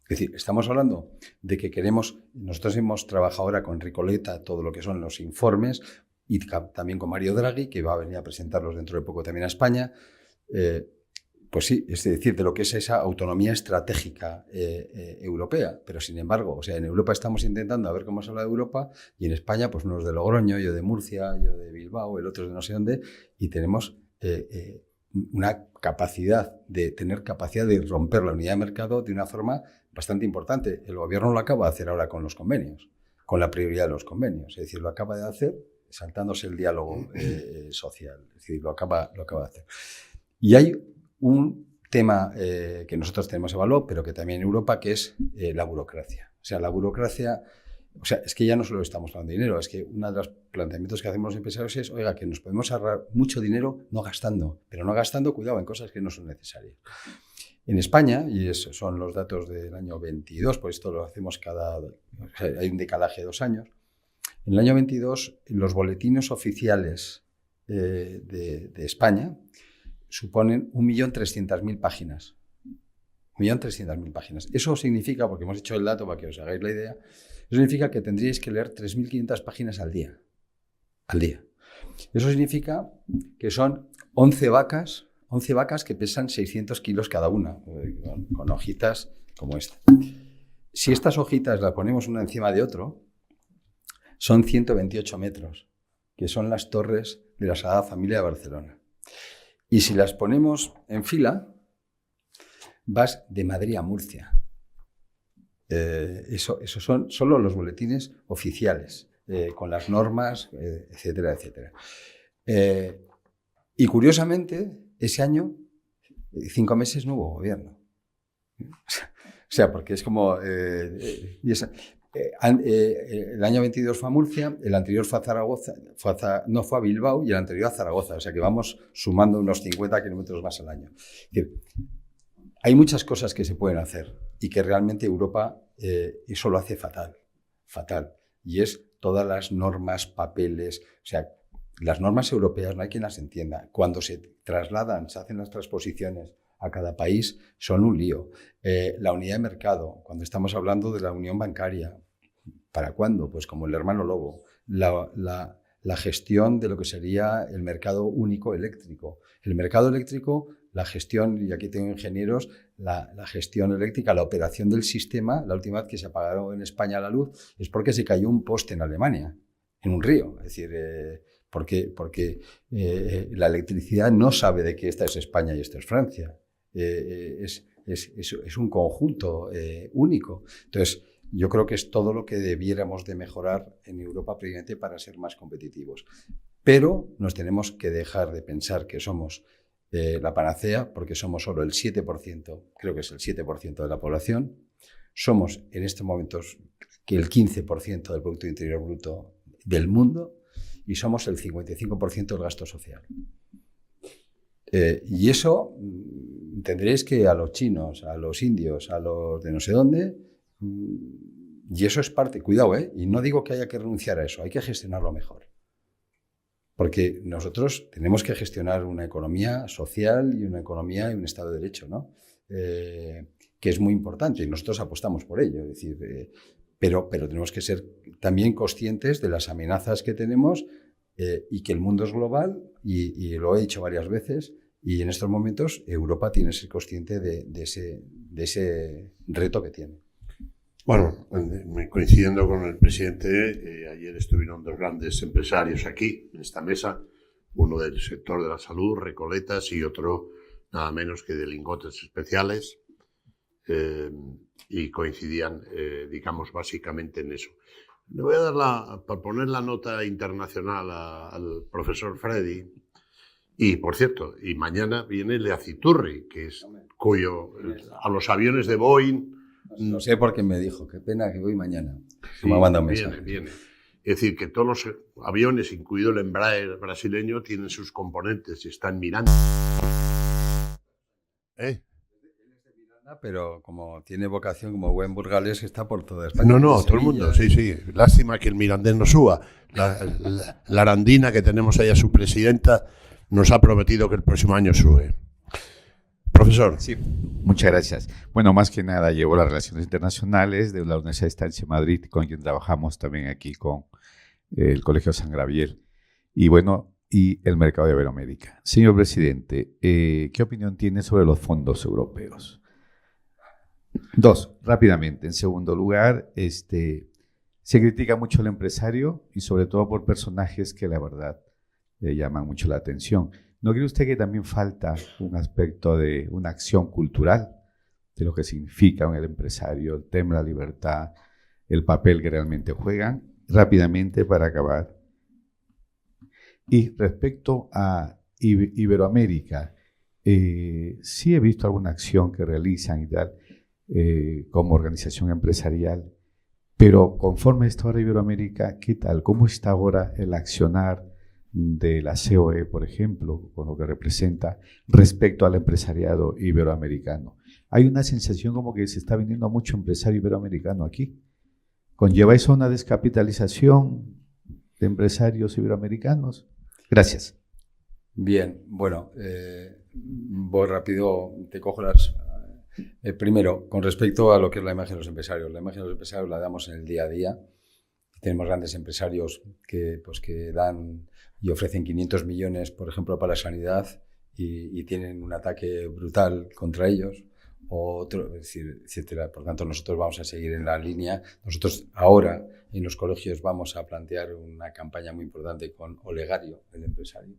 Es decir, estamos hablando de que nosotros hemos trabajado ahora con Ricoleta todo lo que son los informes y también con Mario Draghi, que va a venir a presentarlos dentro de poco también a España. Pues sí, es decir, de lo que es esa autonomía estratégica europea. Pero sin embargo, o sea, en Europa estamos intentando a ver cómo se habla de Europa y en España, pues unos de Logroño, yo de Murcia, yo de Bilbao, el otro de no sé dónde, y tenemos una capacidad de romper la unidad de mercado de una forma bastante importante. El gobierno lo acaba de hacer ahora con los convenios, con la prioridad de los convenios. Es decir, lo acaba de hacer saltándose el diálogo social. Es decir, lo acaba de hacer. Y hay un tema que nosotros tenemos evaluado, pero que también en Europa, que es la burocracia. O sea, la burocracia, o sea, es que ya no solo estamos hablando de dinero, es que uno de los planteamientos que hacemos los empresarios es, oiga, que nos podemos ahorrar mucho dinero no gastando, pero no gastando, cuidado, en cosas que no son necesarias. En España, y esos son los datos del año 22, pues esto lo hacemos hay un decalaje de 2 años. En el año 22, los boletines oficiales de España suponen 1.300.000 páginas. 1.300.000 páginas. Eso significa, porque hemos hecho el dato para que os hagáis la idea, eso significa que tendríais que leer 3.500 páginas al día. Al día. Eso significa que son 11 vacas que pesan 600 kilos cada una, con hojitas como esta. Si estas hojitas las ponemos una encima de otro, son 128 metros, que son las torres de la Sagrada Familia de Barcelona. Y si las ponemos en fila, vas de Madrid a Murcia. Eso son solo los boletines oficiales, con las normas, etcétera, etcétera. Y curiosamente, ese año, 5 meses no hubo gobierno. O sea, porque es como... el año 22 fue a Murcia, el anterior fue a Zaragoza, no fue a Bilbao y el anterior a Zaragoza. O sea que vamos sumando unos 50 kilómetros más al año. Es decir, hay muchas cosas que se pueden hacer y que realmente Europa eso lo hace fatal. Y es todas las normas, papeles, o sea, las normas europeas no hay quien las entienda. Cuando se trasladan, se hacen las transposiciones a cada país, son un lío. La unidad de mercado, cuando estamos hablando de la unión bancaria, ¿para cuándo? Pues como el hermano lobo. La gestión de lo que sería el mercado único eléctrico. El mercado eléctrico, la gestión, y aquí tengo ingenieros, la gestión eléctrica, la operación del sistema, la última vez que se apagaron en España la luz, es porque se cayó un poste en Alemania, en un río. Es decir, porque la electricidad no sabe de que esta es España y esta es Francia. Es un conjunto único. Entonces, yo creo que es todo lo que debiéramos de mejorar en Europa previamente para ser más competitivos. Pero nos tenemos que dejar de pensar que somos la panacea, porque somos solo el 7%, creo que es el 7% de la población. Somos en estos momentos que el 15% del Producto Interior Bruto del mundo y somos el 55% del gasto social. Y eso tendréis que a los chinos, a los indios, a los de no sé dónde, y eso es parte, cuidado, y no digo que haya que renunciar a eso, hay que gestionarlo mejor. Porque nosotros tenemos que gestionar una economía social y una economía y un Estado de Derecho, ¿no? Que es muy importante y nosotros apostamos por ello. Es decir, pero tenemos que ser también conscientes de las amenazas que tenemos y que el mundo es global y lo he dicho varias veces y en estos momentos Europa tiene que ser consciente de ese reto que tiene. Bueno, coincidiendo con el presidente, ayer estuvieron dos grandes empresarios aquí, en esta mesa, uno del sector de la salud, Recoletas, y otro nada menos que de lingotes especiales, y coincidían, digamos, básicamente en eso. Le voy a dar para poner la nota internacional al profesor Freddy, y por cierto, y mañana viene Leaciturri, que es a los aviones de Boeing. No sé por qué me dijo, qué pena que voy mañana. Sí, me manda un mensaje. Viene. Es decir, que todos los aviones, incluido el Embraer brasileño, tienen sus componentes y están mirando. Pero como tiene vocación como buen burgalés, está por toda España. No, todo el mundo, sí. Lástima que el Mirandés no suba. La Arandina, que tenemos ahí a su presidenta, nos ha prometido que el próximo año sube. Profesor. Sí, muchas gracias. Bueno, más que nada llevo las relaciones internacionales de la Universidad de Estancia de Madrid, con quien trabajamos también aquí con el Colegio San Gabriel. Y bueno, y el mercado de Iberoamérica. Señor presidente, ¿qué opinión tiene sobre los fondos europeos? Dos, rápidamente. En segundo lugar, se critica mucho al empresario y sobre todo por personajes que la verdad le llaman mucho la atención. ¿No cree usted que también falta un aspecto de una acción cultural de lo que significa el empresario, el tema de la libertad, el papel que realmente juegan? Rápidamente para acabar. Y respecto a Iberoamérica, sí he visto alguna acción que realizan y tal, como organización empresarial, pero conforme está ahora Iberoamérica, ¿qué tal? ¿Cómo está ahora el accionar de la COE, por ejemplo, con lo que representa respecto al empresariado iberoamericano? Hay una sensación como que se está viniendo mucho empresario iberoamericano aquí. ¿Conlleva eso una descapitalización de empresarios iberoamericanos? Gracias. Bien, bueno, voy rápido, te cojo las... Primero, con respecto a lo que es la imagen de los empresarios. La imagen de los empresarios la damos en el día a día. Tenemos grandes empresarios que dan y ofrecen 500 millones, por ejemplo, para la sanidad y tienen un ataque brutal contra ellos, o otro, es decir, etcétera. Por tanto, nosotros vamos a seguir en la línea. Nosotros ahora en los colegios vamos a plantear una campaña muy importante con Olegario, el empresario.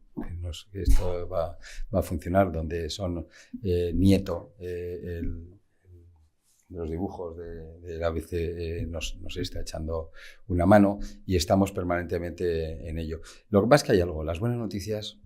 Esto va a funcionar, donde son Nieto, los dibujos del ABC nos está echando una mano y estamos permanentemente en ello. Lo que pasa es que hay algo, las buenas noticias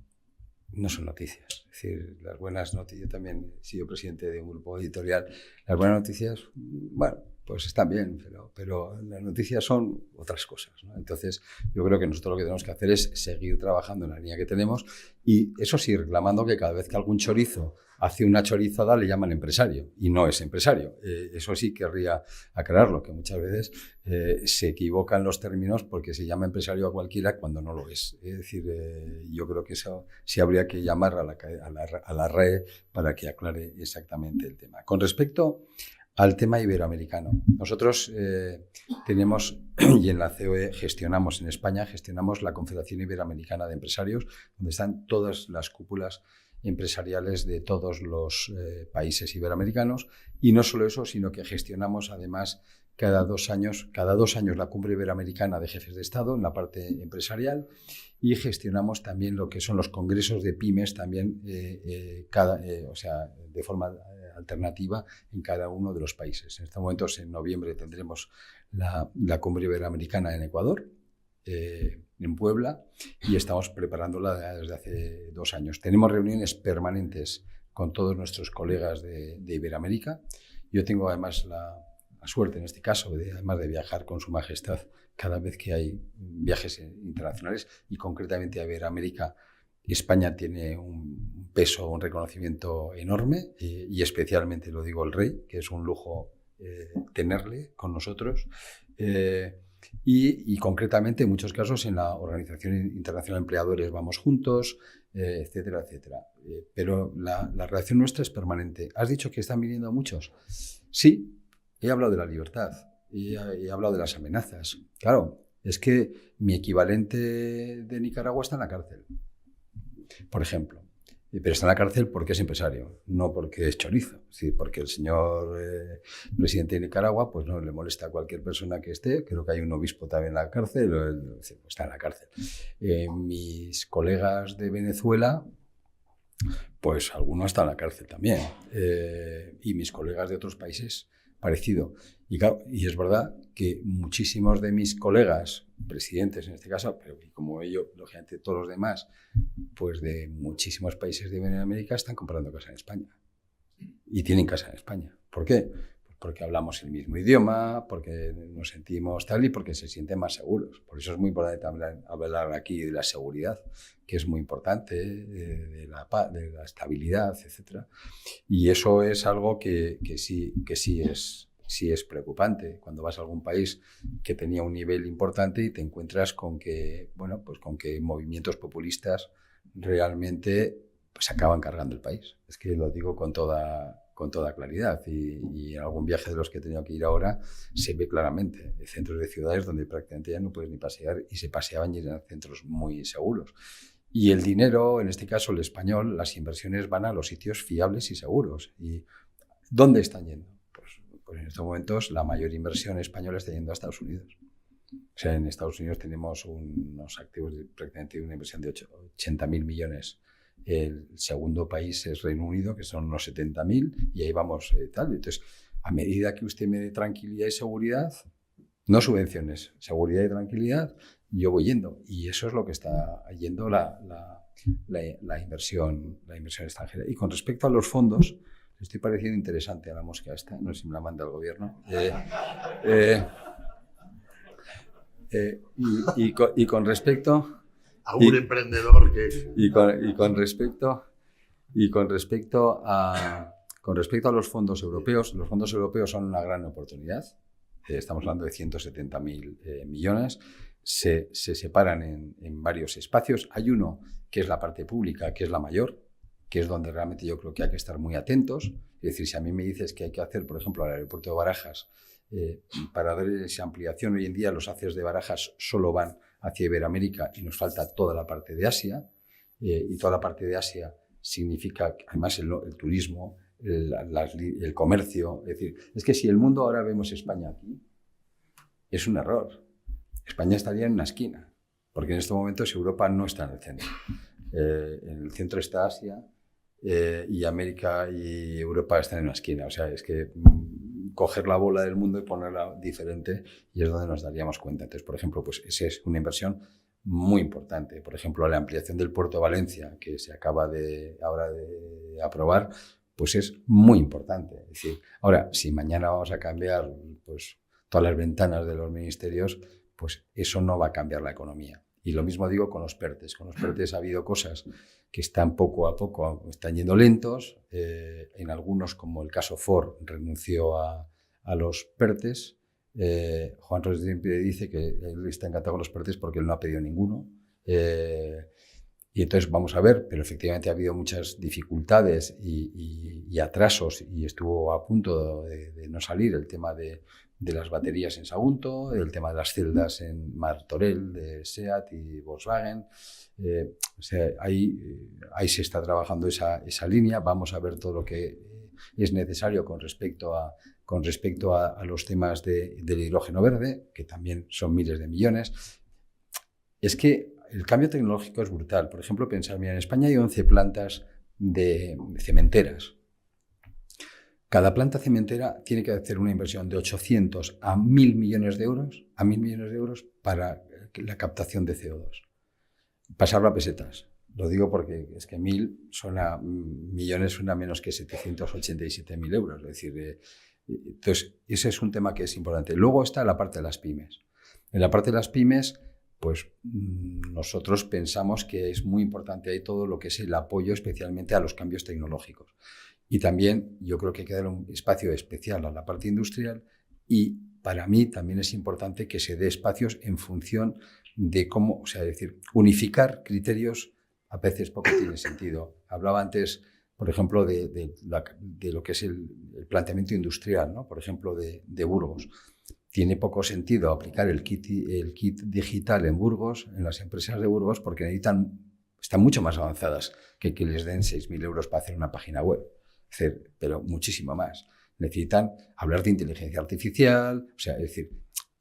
no son noticias. Es decir, las buenas noticias, yo también he sido presidente de un grupo editorial, las buenas noticias, bueno, pues están bien, pero las noticias son otras cosas, ¿no? Entonces, yo creo que nosotros lo que tenemos que hacer es seguir trabajando en la línea que tenemos y eso sí, reclamando que cada vez que algún chorizo hace una chorizada le llaman empresario y no es empresario. Eso sí querría aclararlo, que muchas veces se equivocan los términos porque se llama empresario a cualquiera cuando no lo es. Es decir, yo creo que eso sí habría que llamar a la RAE para que aclare exactamente el tema. Con respecto al tema iberoamericano, nosotros tenemos, y en la COE gestionamos en España, gestionamos la Confederación Iberoamericana de Empresarios, donde están todas las cúpulas empresariales de todos los países iberoamericanos, y no solo eso, sino que gestionamos además cada dos años la Cumbre Iberoamericana de Jefes de Estado en la parte empresarial, y gestionamos también lo que son los congresos de pymes también o sea, de forma alternativa en cada uno de los países. En estos momentos, en noviembre, tendremos la Cumbre Iberoamericana en Ecuador, en Puebla, y estamos preparándola desde hace 2 años. Tenemos reuniones permanentes con todos nuestros colegas de Iberoamérica. Yo tengo además la suerte, en este caso, además de viajar con Su Majestad cada vez que hay viajes internacionales, y concretamente a Iberoamérica, España tiene un peso, un reconocimiento enorme, y especialmente lo digo el rey, que es un lujo tenerle con nosotros. Y concretamente, en muchos casos, en la Organización Internacional de Empleadores vamos juntos, etcétera, etcétera. Pero la relación nuestra es permanente. ¿Has dicho que están viniendo muchos? Sí, he hablado de la libertad, he hablado de las amenazas. Claro, es que mi equivalente de Nicaragua está en la cárcel, por ejemplo. Pero está en la cárcel porque es empresario, no porque es chorizo. Sí, porque el señor presidente de Nicaragua pues no le molesta a cualquier persona que esté. Creo que hay un obispo también en la cárcel, está en la cárcel. Mis colegas de Venezuela, pues algunos están en la cárcel también. Y mis colegas de otros países, parecido. Y, claro, y es verdad que muchísimos de mis colegas, presidentes en este caso, pero como ellos, lógicamente todos los demás, pues de muchísimos países de Iberoamérica están comprando casa en España. Y tienen casa en España. ¿Por qué? Pues porque hablamos el mismo idioma, porque nos sentimos tal y porque se sienten más seguros. Por eso es muy importante hablar aquí de la seguridad, que es muy importante, de la paz, de la estabilidad, etc. Y eso es algo que sí es preocupante cuando vas a algún país que tenía un nivel importante y te encuentras con que, bueno, pues con que movimientos populistas realmente pues acaban cargando el país. Es que lo digo con toda claridad, y en algún viaje de los que he tenido que ir ahora se ve claramente centros de ciudades donde prácticamente ya no puedes ni pasear, y se paseaban y eran centros muy seguros. Y el dinero, en este caso el español, las inversiones van a los sitios fiables y seguros. ¿Y dónde están yendo? Pues en estos momentos la mayor inversión española está yendo a Estados Unidos. O sea, en Estados Unidos tenemos unos activos de prácticamente una inversión de 80.000 millones. El segundo país es Reino Unido, que son unos 70.000, y ahí vamos tal. Entonces, a medida que usted me dé tranquilidad y seguridad, no subvenciones, seguridad y tranquilidad, yo voy yendo. Y eso es lo que está yendo la inversión extranjera. Y con respecto a los fondos, le estoy pareciendo interesante a la mosca esta, no sé si me la manda el gobierno. Y con respecto a un emprendedor que... Y con respecto a los fondos europeos son una gran oportunidad. Estamos hablando de 170.000 millones. Se separan en varios espacios. Hay uno que es la parte pública, que es la mayor, que es donde realmente yo creo que hay que estar muy atentos. Es decir, si a mí me dices que hay que hacer, por ejemplo, al aeropuerto de Barajas, para dar esa ampliación, hoy en día los ACES de Barajas solo van hacia Iberoamérica y nos falta toda la parte de Asia, y toda la parte de Asia significa además el turismo, el comercio. Es decir, es que si el mundo ahora vemos España aquí, es un error. España estaría en una esquina, porque en estos momentos Europa no está en el centro. En el centro está Asia, y América y Europa están en una esquina. O sea, es que coger la bola del mundo y ponerla diferente, y es donde nos daríamos cuenta. Entonces, por ejemplo, pues esa es una inversión muy importante. Por ejemplo, la ampliación del puerto de Valencia, que se acaba ahora de aprobar, pues es muy importante. Es decir, ahora, si mañana vamos a cambiar pues, todas las ventanas de los ministerios, pues eso no va a cambiar la economía. Y lo mismo digo con los PERTES. Con los PERTES ha habido cosas que están poco a poco, están yendo lentos. En algunos, como el caso Ford, renunció a los PERTES. Juan Ros siempre dice que él está encantado con los PERTES porque él no ha pedido ninguno. Y entonces vamos a ver, pero efectivamente ha habido muchas dificultades y atrasos, y estuvo a punto de no salir el tema de las baterías en Sagunto, el tema de las celdas en Martorell, de SEAT y Volkswagen. O sea, ahí se está trabajando esa línea. Vamos a ver todo lo que es necesario con respecto a los temas del hidrógeno verde, que también son miles de millones. Es que el cambio tecnológico es brutal. Por ejemplo, pensar, mira, en España hay 11 plantas de cementeras. Cada planta cementera tiene que hacer una inversión de 800 a 1.000 millones de euros, para la captación de CO2. Pasarlo a pesetas. Lo digo porque es que 1.000 millones suena menos que 787.000 euros. Es decir, entonces, ese es un tema que es importante. Luego está la parte de las pymes. En la parte de las pymes, pues nosotros pensamos que es muy importante ahí todo lo que es el apoyo especialmente a los cambios tecnológicos. Y también yo creo que hay que dar un espacio especial a la parte industrial, y para mí también es importante que se dé espacios en función de cómo, o sea, es decir, unificar criterios a veces poco tiene sentido. Hablaba antes, por ejemplo, de lo que es el planteamiento industrial, ¿no? Por ejemplo, de Burgos. Tiene poco sentido aplicar el kit digital en Burgos, en las empresas de Burgos, porque están mucho más avanzadas que les den 6.000 euros para hacer una página web. Es decir, pero muchísimo más. Necesitan hablar de inteligencia artificial, o sea, es decir,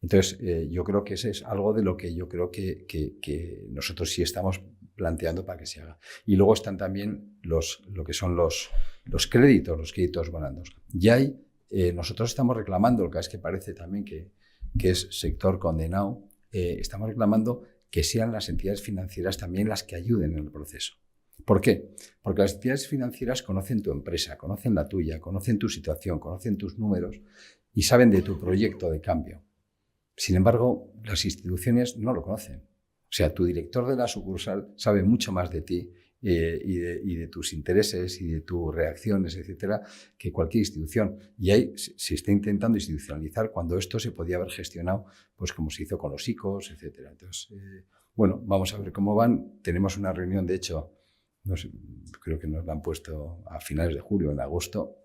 entonces yo creo que ese es algo de lo que yo creo que nosotros sí estamos planteando para que se haga. Y luego están también lo que son los créditos blandos. Ya hay, nosotros estamos reclamando, lo que es que parece también que es sector condenado, estamos reclamando que sean las entidades financieras también las que ayuden en el proceso. ¿Por qué? Porque las entidades financieras conocen tu empresa, conocen la tuya, conocen tu situación, conocen tus números y saben de tu proyecto de cambio. Sin embargo, las instituciones no lo conocen. O sea, tu director de la sucursal sabe mucho más de ti y de tus intereses y de tus reacciones, etcétera, que cualquier institución. Y ahí se está intentando institucionalizar cuando esto se podía haber gestionado, pues como se hizo con los ICOs, etcétera. Entonces, bueno, vamos a ver cómo van. Tenemos una reunión, de hecho, no sé, creo que nos la han puesto a finales de julio, en agosto,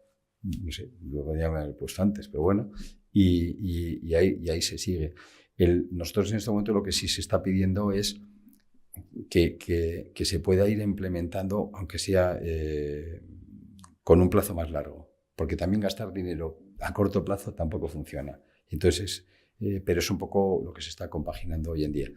no sé, luego ya me han puesto antes, pero bueno, y ahí se sigue. Nosotros en este momento lo que sí se está pidiendo es que se pueda ir implementando, aunque sea con un plazo más largo, porque también gastar dinero a corto plazo tampoco funciona. Entonces, pero es un poco lo que se está compaginando hoy en día.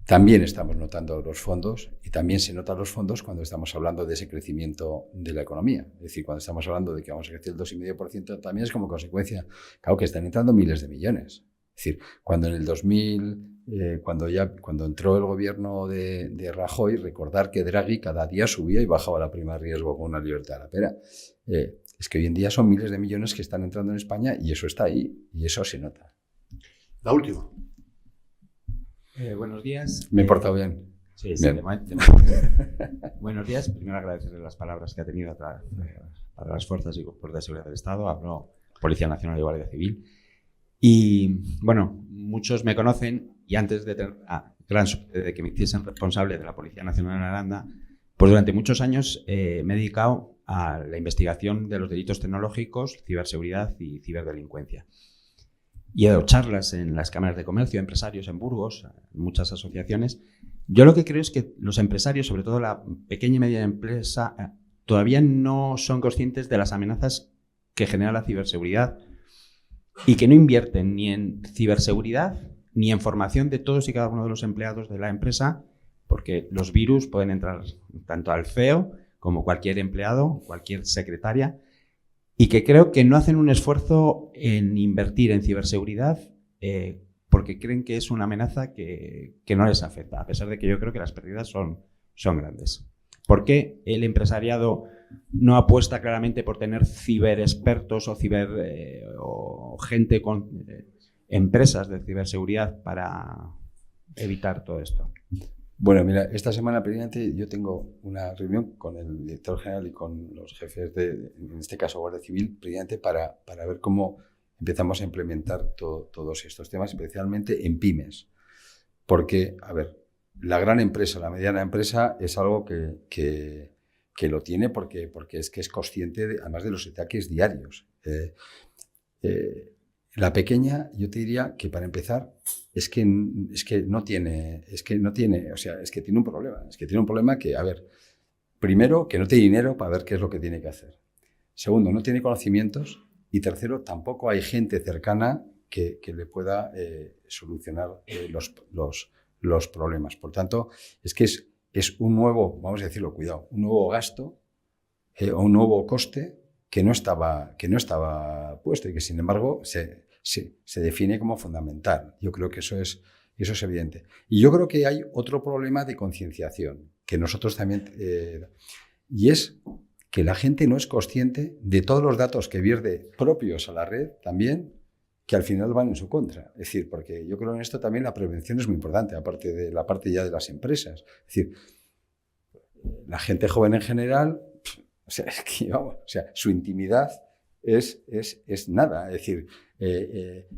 También estamos notando los fondos, y también se notan los fondos cuando estamos hablando de ese crecimiento de la economía. Es decir, cuando estamos hablando de que vamos a crecer el 2,5%, también es como consecuencia, claro, que están entrando miles de millones. Es decir, cuando en el 2000, cuando entró el gobierno de Rajoy, recordar que Draghi cada día subía y bajaba la prima de riesgo con una libertad de la pera. Es que hoy en día son miles de millones que están entrando en España, y eso está ahí, y eso se nota. La última. Buenos días. Me he portado bien. Sí, bien. Buenos días. Primero agradecerle las palabras que ha tenido para las fuerzas y cuerpos de seguridad del Estado. Habló Policía Nacional y Guardia Civil. Y bueno, muchos me conocen, y antes de tener gran suerte de que me hiciesen responsable de la Policía Nacional en Aranda, Pues durante muchos años me he dedicado a la investigación de los delitos tecnológicos, ciberseguridad y ciberdelincuencia. Y he dado charlas en las cámaras de comercio, empresarios en Burgos, en muchas asociaciones. Yo lo que creo es que los empresarios, sobre todo la pequeña y media empresa, todavía no son conscientes de las amenazas que genera la ciberseguridad y que no invierten ni en ciberseguridad ni en formación de todos y cada uno de los empleados de la empresa, porque los virus pueden entrar tanto al CEO como cualquier empleado, cualquier secretaria, y que creo que no hacen un esfuerzo en invertir en ciberseguridad porque creen que es una amenaza que no les afecta, a pesar de que yo creo que las pérdidas son grandes. ¿Por qué el empresariado no apuesta claramente por tener ciberexpertos o gente con empresas de ciberseguridad para evitar todo esto? Bueno, mira, esta semana precisamente yo tengo una reunión con el director general y con los jefes en este caso Guardia Civil, precisamente para ver cómo empezamos a implementar todos estos temas, especialmente en pymes. Porque, a ver, la gran empresa, la mediana empresa es algo que lo tiene porque es que es consciente, además de los ataques diarios. La pequeña, yo te diría que para empezar, es que tiene un problema. Es que tiene un problema que, a ver, primero, que no tiene dinero para ver qué es lo que tiene que hacer. Segundo, no tiene conocimientos. Y tercero, tampoco hay gente cercana que le pueda solucionar los problemas. Por tanto, es que es un nuevo, vamos a decirlo, cuidado, un nuevo gasto o un nuevo coste que no estaba puesto y que, sin embargo, se define como fundamental. Yo creo que eso es evidente. Y yo creo que hay otro problema de concienciación que nosotros también... y es que la gente no es consciente de todos los datos que vierte propios a la red también, que al final van en su contra. Es decir, porque yo creo que en esto también la prevención es muy importante, aparte de la parte ya de las empresas. Es decir, la gente joven en general, su intimidad es nada. Es decir,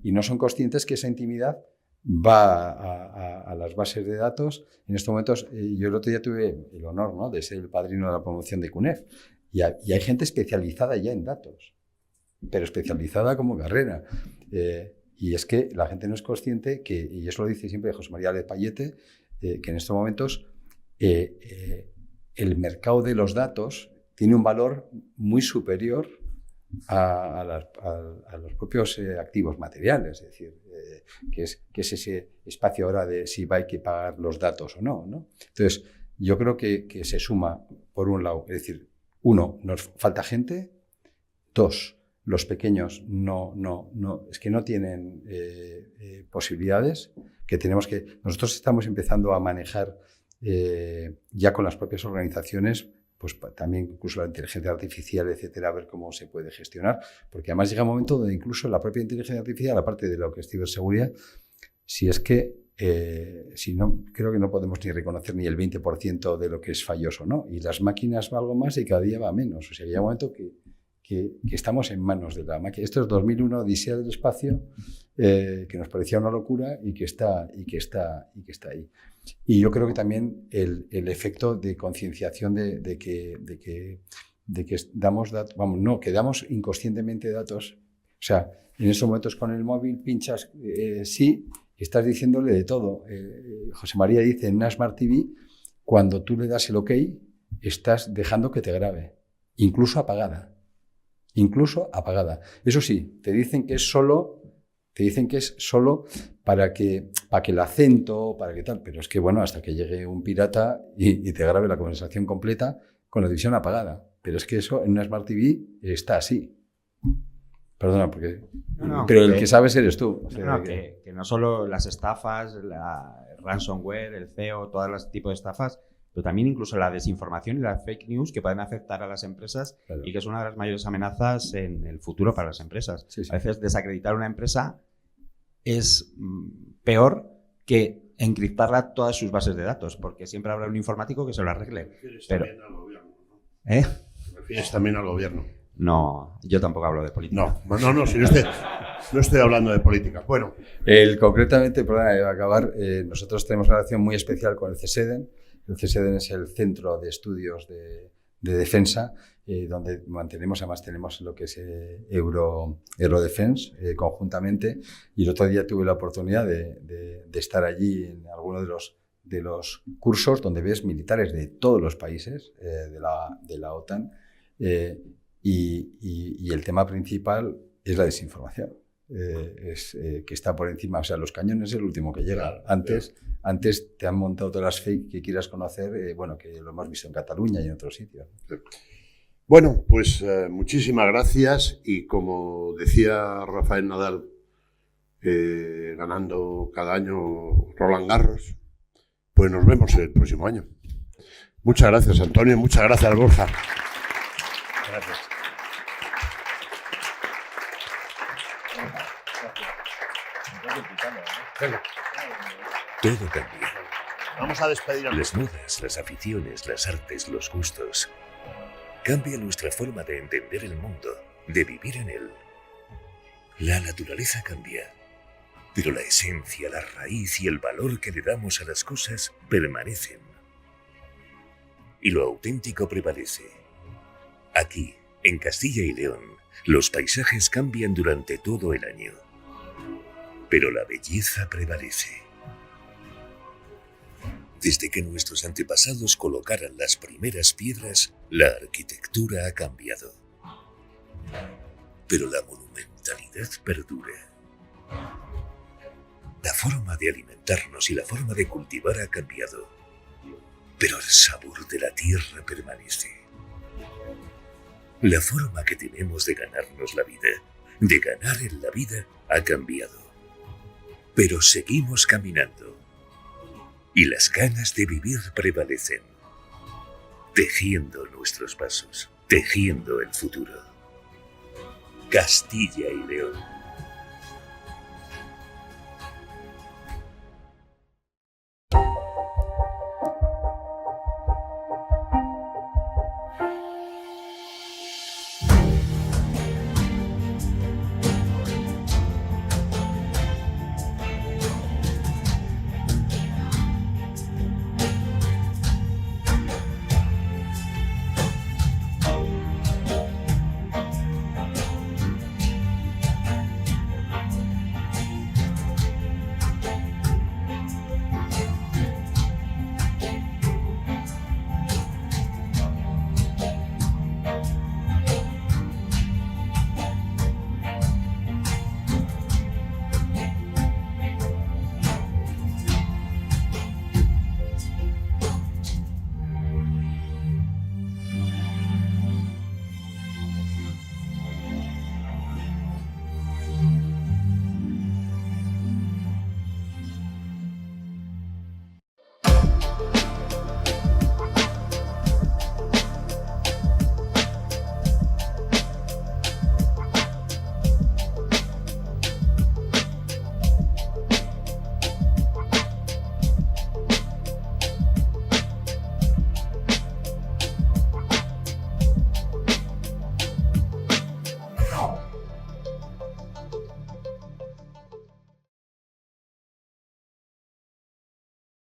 y no son conscientes que esa intimidad va a las bases de datos. En estos momentos, yo el otro día tuve el honor, ¿no?, de ser el padrino de la promoción de CUNEF. Y hay gente especializada ya en datos, pero especializada como carrera. Y es que la gente no es consciente que, y eso lo dice siempre José María Lepayete, que en estos momentos el mercado de los datos tiene un valor muy superior a los propios activos materiales. Es decir, que es ese espacio ahora de si hay que pagar los datos o no, ¿no? Entonces, yo creo que se suma, por un lado, es decir, uno, nos falta gente. Dos, los pequeños es que no tienen posibilidades, nosotros estamos empezando a manejar ya con las propias organizaciones, pues también incluso la inteligencia artificial, etcétera, a ver cómo se puede gestionar, porque además llega un momento donde incluso la propia inteligencia artificial, aparte de lo que es ciberseguridad, si es que creo que no podemos ni reconocer ni el 20% de lo que es falloso, ¿no? Y las máquinas va algo más y cada día va menos. O sea, llega un momento que estamos en manos de la máquina. Esto es 2001, Odisea del espacio, que nos parecía una locura y que está ahí. Y yo creo que también el efecto de concienciación de que damos datos, que damos inconscientemente datos. O sea, en esos momentos con el móvil pinchas sí, y estás diciéndole de todo. José María dice en una Smart TV, cuando tú le das el OK, estás dejando que te grabe, incluso apagada. Eso sí, te dicen que es solo para que el acento, para que tal, pero es que bueno, hasta que llegue un pirata y te grabe la conversación completa con la televisión apagada. Pero es que eso en una Smart TV está así. Perdona, porque... pero el que sabes eres tú. O sea, que no solo las estafas, la ransomware, el CEO, todo los tipos de estafas, pero también incluso la desinformación y las fake news que pueden afectar a las empresas, claro, y que es una de las mayores amenazas en el futuro para las empresas. Sí. A veces desacreditar una empresa es peor que encriptarla todas sus bases de datos, porque siempre habrá un informático que se lo arregle. ¿Te refieres también al gobierno, ¿no? ¿Te refieres también al gobierno? No, yo tampoco hablo de política. No, si no estoy hablando de política. Bueno, concretamente, perdona, iba a acabar, nosotros tenemos una relación muy especial con el CSEDEN. El CSDN es el Centro de Estudios de Defensa, donde mantenemos, además tenemos lo que es Eurodefense conjuntamente, y el otro día tuve la oportunidad de estar allí en alguno de los cursos donde ves militares de todos los países de la OTAN, y el tema principal es la desinformación. Que está por encima, o sea, los cañones es el último que llega. Antes te han montado todas las fake que quieras conocer, bueno, que lo hemos visto en Cataluña y en otros sitios. Bueno, pues muchísimas gracias, y como decía Rafael Nadal, ganando cada año Roland Garros, pues nos vemos el próximo año. Muchas gracias, Antonio, muchas gracias, Borja. Gracias. Todo cambia. Vamos a despedir a Las modas, las aficiones, las artes, los gustos. Cambia nuestra forma de entender el mundo, de vivir en él. La naturaleza cambia, pero la esencia, la raíz y el valor que le damos a las cosas permanecen. Y lo auténtico prevalece. Aquí, en Castilla y León, los paisajes cambian durante todo el año, pero la belleza prevalece. Desde que nuestros antepasados colocaran las primeras piedras, la arquitectura ha cambiado. Pero la monumentalidad perdura. La forma de alimentarnos y la forma de cultivar ha cambiado, pero el sabor de la tierra permanece. La forma que tenemos de ganarnos la vida, de ganar en la vida, ha cambiado. Pero seguimos caminando. Y las ganas de vivir prevalecen, tejiendo nuestros pasos, tejiendo el futuro. Castilla y León.